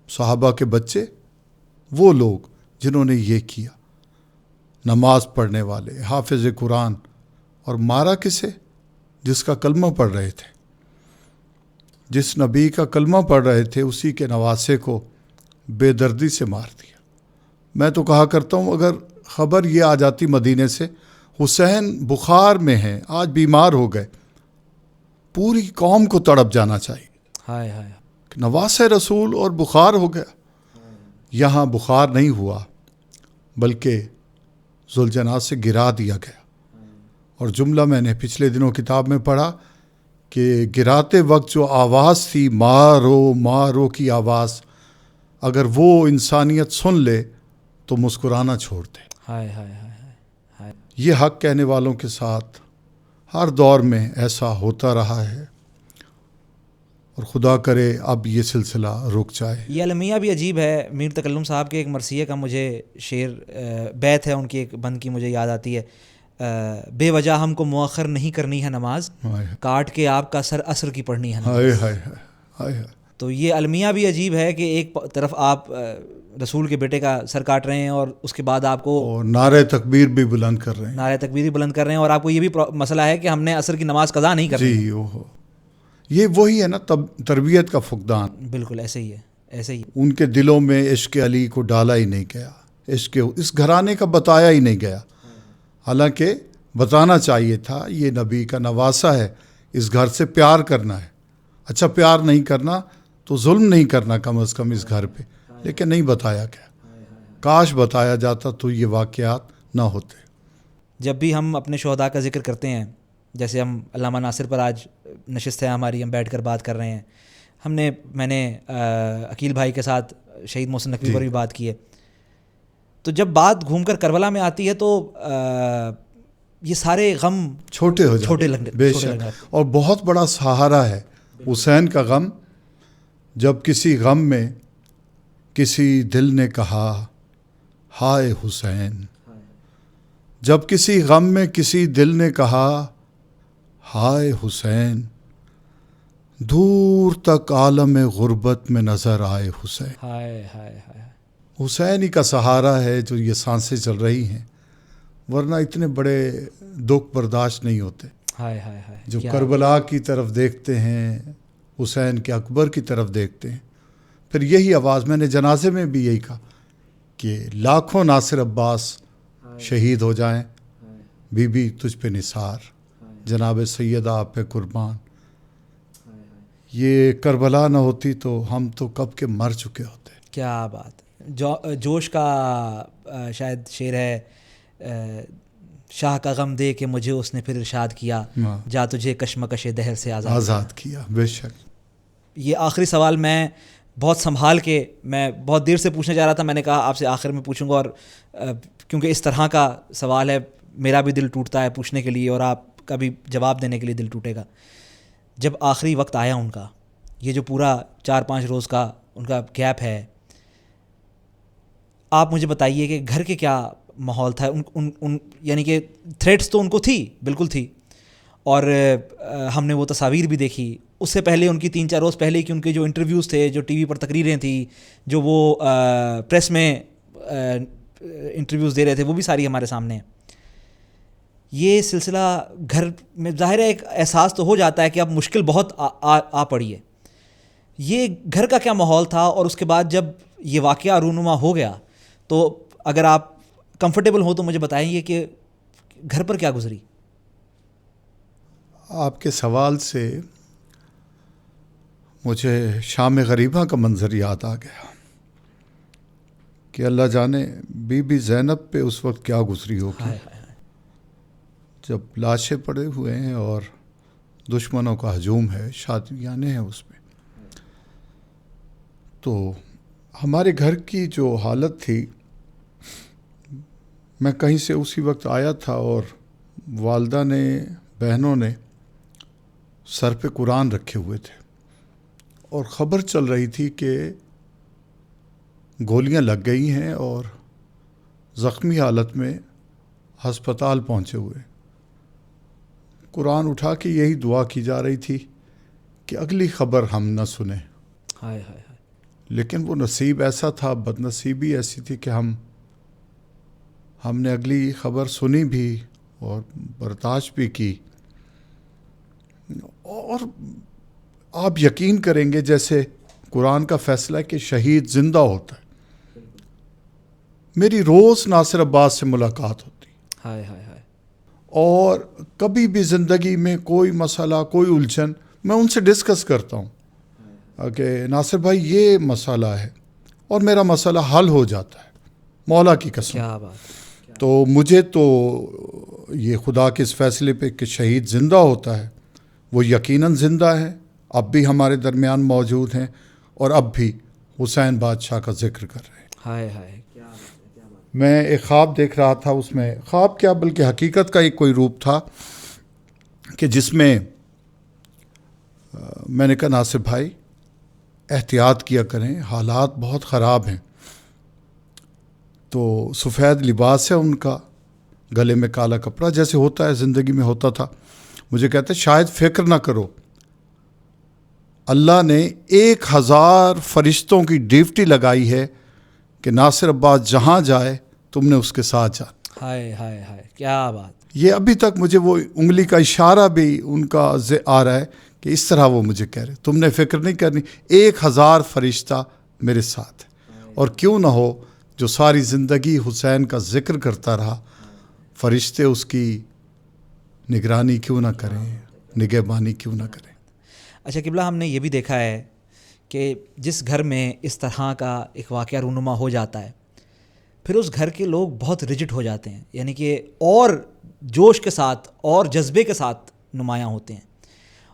صحابہ کے بچے، وہ لوگ جنہوں نے یہ کیا. نماز پڑھنے والے، حافظ قرآن، اور مارا کسے؟ جس کا کلمہ پڑھ رہے تھے، جس نبی کا کلمہ پڑھ رہے تھے اسی کے نواسے کو بے دردی سے مار دیا. میں تو کہا کرتا ہوں اگر خبر یہ آ جاتی مدینے سے حسین بخار میں ہیں، آج بیمار ہو گئے، پوری قوم کو تڑپ جانا چاہیے. ہائے ہائے، نواسے رسول اور بخار ہو گیا. یہاں بخار نہیں ہوا بلکہ ذوالجناح سے گرا دیا گیا. اور جملہ میں نے پچھلے دنوں کتاب میں پڑھا کہ گراتے وقت جو آواز تھی، مارو مارو کی آواز، اگر وہ انسانیت سن لے تو مسکرانا چھوڑ دے. ہائے ہائے ہائے ہائے. یہ حق کہنے والوں کے ساتھ ہر دور میں ایسا ہوتا رہا ہے، اور خدا کرے اب یہ سلسلہ رک جائے. یہ المیہ بھی عجیب ہے. میر تکلم صاحب کے ایک مرثیے کا مجھے شعر، بیت ہے ان کی ایک بند کی مجھے یاد آتی ہے. بے وجہ ہم کو مؤخر نہیں کرنی ہے نماز، کاٹ کے آپ کا سر عصر کی پڑھنی ہے نماز. تو یہ المیہ بھی عجیب ہے کہ ایک طرف آپ رسول کے بیٹے کا سر کاٹ رہے ہیں اور اس کے بعد آپ کو نعرہ تکبیر بھی بلند کر رہے ہیں، نعرہ تکبیر بھی بلند کر رہے ہیں، اور آپ کو یہ بھی مسئلہ ہے کہ ہم نے عصر کی نماز قضا نہیں کرنی. جی یہ وہی ہے نا تربیت کا فقدان. بالکل ایسے ہی ہے، ایسے ہی. ان کے دلوں میں عشق علی کو ڈالا ہی نہیں گیا، عشق اس گھرانے کا بتایا ہی نہیں گیا. حالانکہ بتانا چاہیے تھا یہ نبی کا نواسا ہے، اس گھر سے پیار کرنا ہے. اچھا پیار نہیں کرنا تو ظلم نہیں کرنا کم از کم اس گھر پہ، لیکن نہیں بتایا گیا. کاش بتایا جاتا تو یہ واقعات نہ ہوتے. جب بھی ہم اپنے شہداء کا ذکر کرتے ہیں، جیسے ہم علامہ ناصر پر آج نشست ہے ہماری، ہم بیٹھ کر بات کر رہے ہیں، میں نے عقیل بھائی کے ساتھ شہید محسن نقوی پر بھی بات کی ہے. تو جب بات گھوم کر کربلا میں آتی ہے تو یہ سارے غم چھوٹے لگنے بے شک، اور بہت بڑا سہارا ہے حسین کا غم. جب کسی غم میں کسی دل نے کہا ہائے حسین، جب کسی غم میں کسی دل نے کہا ہائے حسین، دور تک عالم غربت میں نظر آئے حسین. ہائے ہائے ہائے. حسین ہی کا سہارا ہے جو یہ سانسیں چل رہی ہیں، ورنہ اتنے بڑے دکھ برداشت نہیں ہوتے. ہائے ہائے ہائے. جو کربلا کی طرف دیکھتے ہیں، حسین کے اکبر کی طرف دیکھتے ہیں، پھر یہی آواز میں نے جنازے میں بھی یہی کہا کہ لاکھوں ناصر عباس شہید ہو جائیں، بی بی تجھ پہ نثار، جناب سیدہ آپ پہ قربان. یہ کربلا نہ ہوتی تو ہم تو کب کے مر چکے ہوتے. کیا بات. جوش کا شاید شعر ہے، شاہ کا غم دے کہ مجھے اس نے پھر ارشاد کیا، جا تجھے کشمکش دہر سے آزاد کیا. بے شک. یہ آخری سوال میں بہت سنبھال کے، میں بہت دیر سے پوچھنے جا رہا تھا، میں نے کہا آپ سے آخر میں پوچھوں گا، اور کیونکہ اس طرح کا سوال ہے میرا بھی دل ٹوٹتا ہے پوچھنے کے لیے اور آپ کا بھی جواب دینے کے لیے دل ٹوٹے گا. جب آخری وقت آیا ان کا، یہ جو پورا 4-5 روز کا ان کا گیپ ہے، آپ مجھے بتائیے کہ گھر کے کیا ماحول تھا. ان یعنی کہ تھریٹس تو ان کو تھی، بالکل تھی، اور ہم نے وہ تصاویر بھی دیکھی. اس سے پہلے ان کی 3-4 روز پہلے کہ ان کے جو انٹرویوز تھے، جو ٹی وی پر تقریریں تھیں، جو وہ پریس میں انٹرویوز دے رہے تھے، وہ بھی ساری ہمارے سامنے ہیں. یہ سلسلہ گھر میں ظاہر ہے ایک احساس تو ہو جاتا ہے کہ اب مشکل بہت آ پڑی ہے. یہ گھر کا کیا ماحول تھا، اور اس کے بعد جب یہ واقعہ رونما ہو گیا تو اگر آپ کمفرٹیبل ہو تو مجھے بتائیے کہ گھر پر کیا گزری؟ آپ کے سوال سے مجھے شام غریبہ کا منظر یاد آ گیا کہ اللہ جانے بی بی زینب پہ اس وقت کیا گزری ہوگی جب لاشیں پڑے ہوئے ہیں اور دشمنوں کا ہجوم ہے، شادیانے ہیں اس میں. تو ہمارے گھر کی جو حالت تھی، میں کہیں سے اسی وقت آیا تھا اور والدہ نے، بہنوں نے سر پہ قرآن رکھے ہوئے تھے اور خبر چل رہی تھی کہ گولیاں لگ گئی ہیں اور زخمی حالت میں ہسپتال پہنچے ہوئے. قرآن اٹھا کے یہی دعا کی جا رہی تھی کہ اگلی خبر ہم نہ سنیں. ہائے ہائے ہائے. لیکن وہ نصیب ایسا تھا، بد نصیبی ایسی تھی کہ ہم نے اگلی خبر سنی بھی اور برداشت بھی کی. اور آپ یقین کریں گے جیسے قرآن کا فیصلہ ہے کہ شہید زندہ ہوتا ہے. میری روز ناصر عباس سے ملاقات ہوتی. ہائے ہائے ہائے. اور کبھی بھی زندگی میں کوئی مسئلہ، کوئی الجھن، میں ان سے ڈسکس کرتا ہوں کہ ناصر بھائی یہ مسئلہ ہے، اور میرا مسئلہ حل ہو جاتا ہے، مولا کی قسم. کیا بات. تو مجھے تو یہ خدا کے اس فیصلے پہ کہ شہید زندہ ہوتا ہے، وہ یقیناً زندہ ہے، اب بھی ہمارے درمیان موجود ہیں اور اب بھی حسین بادشاہ کا ذکر کر رہے ہیں. ہائے ہائے. میں ایک خواب دیکھ رہا تھا، اس میں خواب کیا بلکہ حقیقت کا ایک کوئی روپ تھا کہ جس میں میں نے کہا ناصر بھائی احتیاط کیا کریں، حالات بہت خراب ہیں. تو سفید لباس ہے ان کا، گلے میں کالا کپڑا، جیسے ہوتا ہے زندگی میں ہوتا تھا. مجھے کہتے شاید فکر نہ کرو، اللہ نے 1000 فرشتوں کی ڈیوٹی لگائی ہے کہ ناصر عباس جہاں جائے تم نے اس کے ساتھ جانا. ہائے ہائے ہائے. کیا بات. یہ ابھی تک مجھے وہ انگلی کا اشارہ بھی ان کا آ رہا ہے کہ اس طرح وہ مجھے کہہ رہے تم نے فکر نہیں کرنی، 1000 فرشتہ میرے ساتھ ہے. اور کیوں نہ ہو جو ساری زندگی حسین کا ذکر کرتا رہا، فرشتے اس کی نگرانی کیوں نہ کریں، نگہبانی کیوں نہ کریں. اچھا قبلہ، ہم نے یہ بھی دیکھا ہے کہ جس گھر میں اس طرح کا ایک واقعہ رونما ہو جاتا ہے، پھر اس گھر کے لوگ بہت رجٹ ہو جاتے ہیں، یعنی کہ اور جوش کے ساتھ اور جذبے کے ساتھ نمایاں ہوتے ہیں.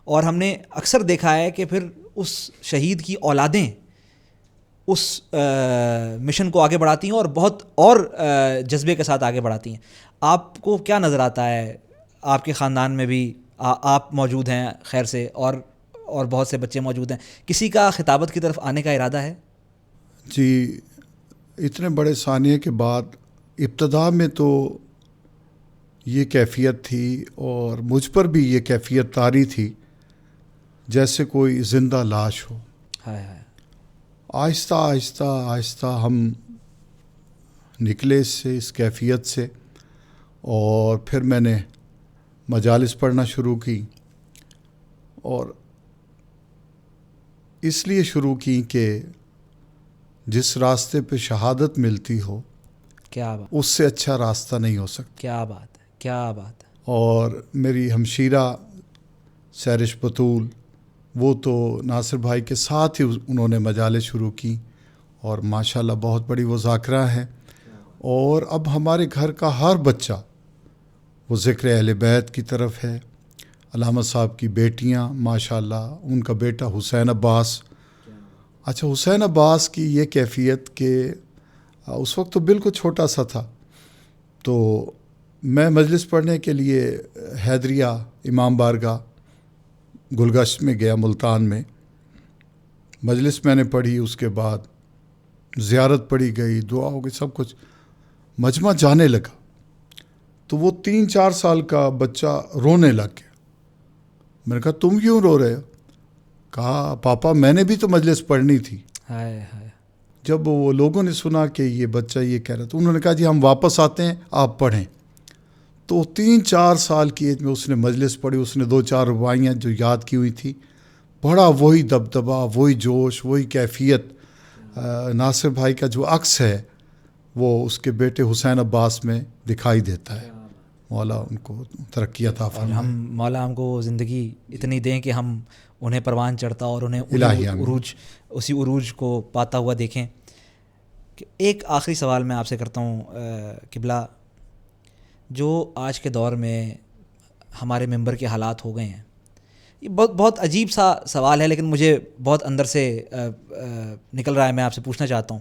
اور ہم نے اکثر دیکھا ہے کہ پھر اس شہید کی اولادیں اس مشن کو آگے بڑھاتی ہیں اور بہت اور جذبے کے ساتھ آگے بڑھاتی ہیں. آپ کو کیا نظر آتا ہے؟ آپ کے خاندان میں بھی آپ موجود ہیں خیر سے، اور بہت سے بچے موجود ہیں، کسی کا خطابت کی طرف آنے کا ارادہ ہے؟ جی، اتنے بڑے ثانیے کے بعد ابتدا میں تو یہ کیفیت تھی اور مجھ پر بھی یہ کیفیت طاری تھی جیسے کوئی زندہ لاش ہو. ہائے ہائے. آہستہ آہستہ آہستہ ہم نکلے اس کیفیت سے، اور پھر میں نے مجالس پڑھنا شروع کی، اور اس لیے شروع کی کہ جس راستے پہ شہادت ملتی ہو، کیا بات. اس سے اچھا راستہ نہیں ہو سکتا. کیا بات ہے. کیا بات ہے. اور میری ہمشیرہ سیرش بطول، وہ تو ناصر بھائی کے ساتھ ہی انہوں نے مجالس شروع کی، اور ماشاءاللہ بہت بڑی وہ ذاکرہ ہیں. اور اب ہمارے گھر کا ہر بچہ وہ ذکر اہل بیت کی طرف ہے. علامہ صاحب کی بیٹیاں ماشاءاللہ، ان کا بیٹا حسین عباس. اچھا، حسین عباس کی یہ کیفیت کہ اس وقت تو بالکل چھوٹا سا تھا، تو میں مجلس پڑھنے کے لیے حیدریہ امام بارگاہ گلگشت میں گیا، ملتان میں. مجلس میں نے پڑھی، اس کے بعد زیارت پڑھی گئی، دعا ہو گئی، سب کچھ. مجمع جانے لگا تو وہ 3-4 سال کا بچہ رونے لگ گیا. میں نے کہا تم کیوں رو رہے ہو؟ کہا پاپا میں نے بھی تو مجلس پڑھنی تھی. ہائے ہائے. جب وہ لوگوں نے سنا کہ یہ بچہ یہ کہہ رہا تو انہوں نے کہا جی ہم واپس آتے ہیں آپ پڑھیں. تو 3-4 سال کی ایج میں اس نے مجلس پڑھی. اس نے 2-4 رباعیاں جو یاد کی ہوئی تھی پڑھا. وہی دبدبا، وہی جوش، وہی کیفیت. ناصر بھائی کا جو عکس ہے وہ اس کے بیٹے حسین عباس میں دکھائی دیتا ہے. مولا ان کو ترقی عطا فرمائے. ہم مولا ہم کو زندگی اتنی دیں کہ ہم انہیں پروان چڑھتا اور انہیں الہی آمین. عروج اسی عروج کو پاتا ہوا دیکھیں. ایک آخری سوال میں آپ سے کرتا ہوں قبلہ، جو آج کے دور میں ہمارے ممبر کے حالات ہو گئے ہیں، یہ بہت عجیب سا سوال ہے لیکن مجھے بہت اندر سے نکل رہا ہے. میں آپ سے پوچھنا چاہتا ہوں،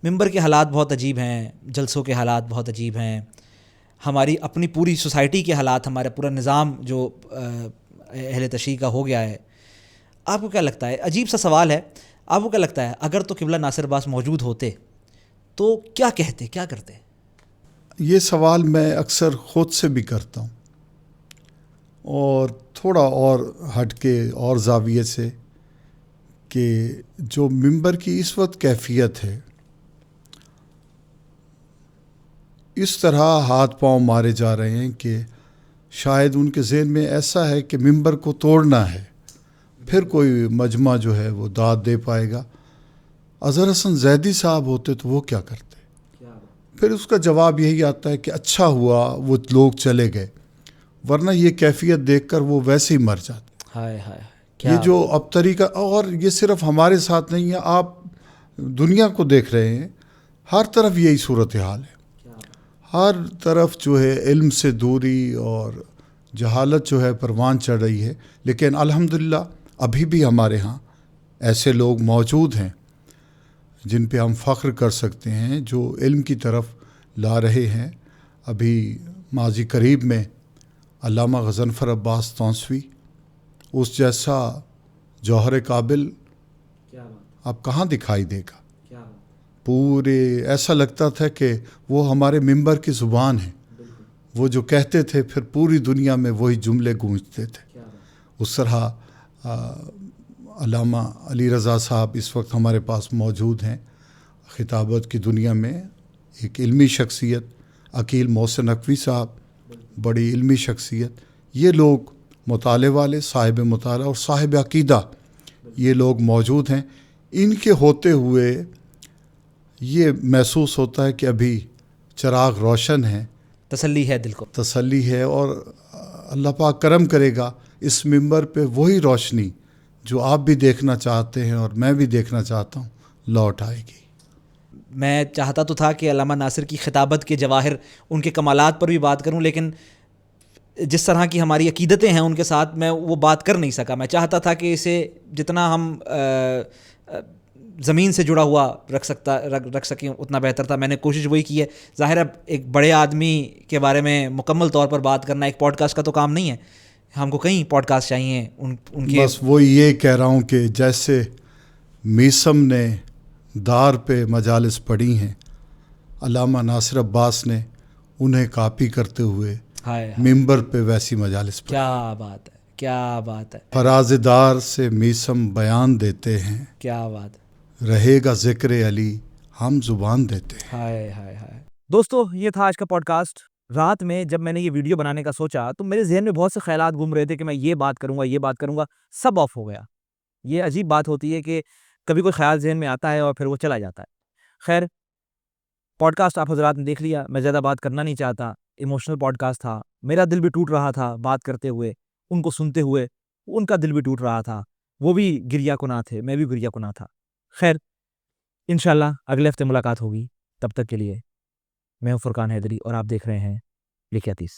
ممبر کے حالات بہت عجیب ہیں، جلسوں کے حالات بہت عجیب ہیں، ہماری اپنی پوری سوسائٹی کے حالات، ہمارا پورا نظام جو اہل تشیع کا ہو گیا ہے. آپ کو کیا لگتا ہے، عجیب سا سوال ہے، آپ کو کیا لگتا ہے اگر تو قبلہ ناصر عباس موجود ہوتے تو کیا کہتے، کیا کرتے؟ یہ سوال میں اکثر خود سے بھی کرتا ہوں اور تھوڑا اور ہٹ کے اور زاویے سے، کہ جو ممبر کی اس وقت کیفیت ہے، اس طرح ہاتھ پاؤں مارے جا رہے ہیں کہ شاید ان کے ذہن میں ایسا ہے کہ ممبر کو توڑنا ہے، پھر کوئی مجمع جو ہے وہ داد دے پائے گا. اظہر حسن زیدی صاحب ہوتے تو وہ کیا کرتے؟ پھر اس کا جواب یہی آتا ہے کہ اچھا ہوا وہ لوگ چلے گئے، ورنہ یہ کیفیت دیکھ کر وہ ویسے ہی مر جاتے. ہائے ہائے. یہ جو اب طریقہ، اور یہ صرف ہمارے ساتھ نہیں ہے، آپ دنیا کو دیکھ رہے ہیں، ہر طرف یہی صورتحال ہے. ہر طرف جو ہے علم سے دوری اور جہالت جو ہے پروان چڑھ رہی ہے. لیکن الحمدللہ ابھی بھی ہمارے ہاں ایسے لوگ موجود ہیں جن پہ ہم فخر کر سکتے ہیں، جو علم کی طرف لا رہے ہیں. ابھی ماضی قریب میں علامہ غضنفر عباس تونسوی، اس جیسا جوہر قابل اب کہاں دکھائی دے گا. پورے ایسا لگتا تھا کہ وہ ہمارے ممبر کی زبان ہے، وہ جو کہتے تھے پھر پوری دنیا میں وہی جملے گونجتے تھے. اس طرح علامہ علی رضا صاحب اس وقت ہمارے پاس موجود ہیں، خطابت کی دنیا میں ایک علمی شخصیت. عقیل محسن نقوی صاحب بڑی علمی شخصیت. یہ لوگ مطالعے والے، صاحب مطالعہ اور صاحب عقیدہ، یہ لوگ موجود ہیں. ان کے ہوتے ہوئے یہ محسوس ہوتا ہے کہ ابھی چراغ روشن ہے، تسلی ہے، دل کو تسلی ہے، اور اللہ پاک کرم کرے گا اس ممبر پہ وہی روشنی جو آپ بھی دیکھنا چاہتے ہیں اور میں بھی دیکھنا چاہتا ہوں لوٹ آئے گی. میں چاہتا تو تھا کہ علامہ ناصر کی خطابت کے جواہر، ان کے کمالات پر بھی بات کروں، لیکن جس طرح کی ہماری عقیدتیں ہیں ان کے ساتھ میں وہ بات کر نہیں سکا. میں چاہتا تھا کہ اسے جتنا ہم زمین سے جڑا ہوا رکھ سکیں اتنا بہتر تھا. میں نے کوشش وہی کی ہے. ظاہر ہے ایک بڑے آدمی کے بارے میں مکمل طور پر بات کرنا ایک پوڈ کاسٹ کا تو کام نہیں ہے، ہم کو کئی پوڈ کاسٹ چاہیے ان کے. بس وہ یہ کہہ رہا ہوں کہ جیسے میسم نے دار پہ مجالس پڑھی ہیں، علامہ ناصر عباس نے انہیں کاپی کرتے ہوئے ممبر پہ ویسی مجالس پڑھی. کیا بات ہے، کیا بات ہے. فراز دار سے میسم بیان دیتے ہیں، کیا بات ہے. رہے گا ذکر علی ہم زبان دیتے ہیں. ہائے ہائے ہائے. دوستو یہ تھا آج کا پوڈ کاسٹ. رات میں جب میں نے یہ ویڈیو بنانے کا سوچا تو میرے ذہن میں بہت سے خیالات گھوم رہے تھے کہ میں یہ بات کروں گا، یہ بات کروں گا، سب آف ہو گیا. یہ عجیب بات ہوتی ہے کہ کبھی کوئی خیال ذہن میں آتا ہے اور پھر وہ چلا جاتا ہے. خیر، پوڈ کاسٹ آپ حضرات نے دیکھ لیا. میں زیادہ بات کرنا نہیں چاہتا، ایموشنل پوڈ کاسٹ تھا. میرا دل بھی ٹوٹ رہا تھا بات کرتے ہوئے، ان کو سنتے ہوئے ان کا دل بھی ٹوٹ رہا تھا. وہ بھی گریہ کناں تھے، میں بھی گریہ کناں تھا. خیر، انشاءاللہ اگلے ہفتے ملاقات ہوگی. تب تک کے لیے میں ہوں فرقان حیدری اور آپ دیکھ رہے ہیں لکھیاتیس.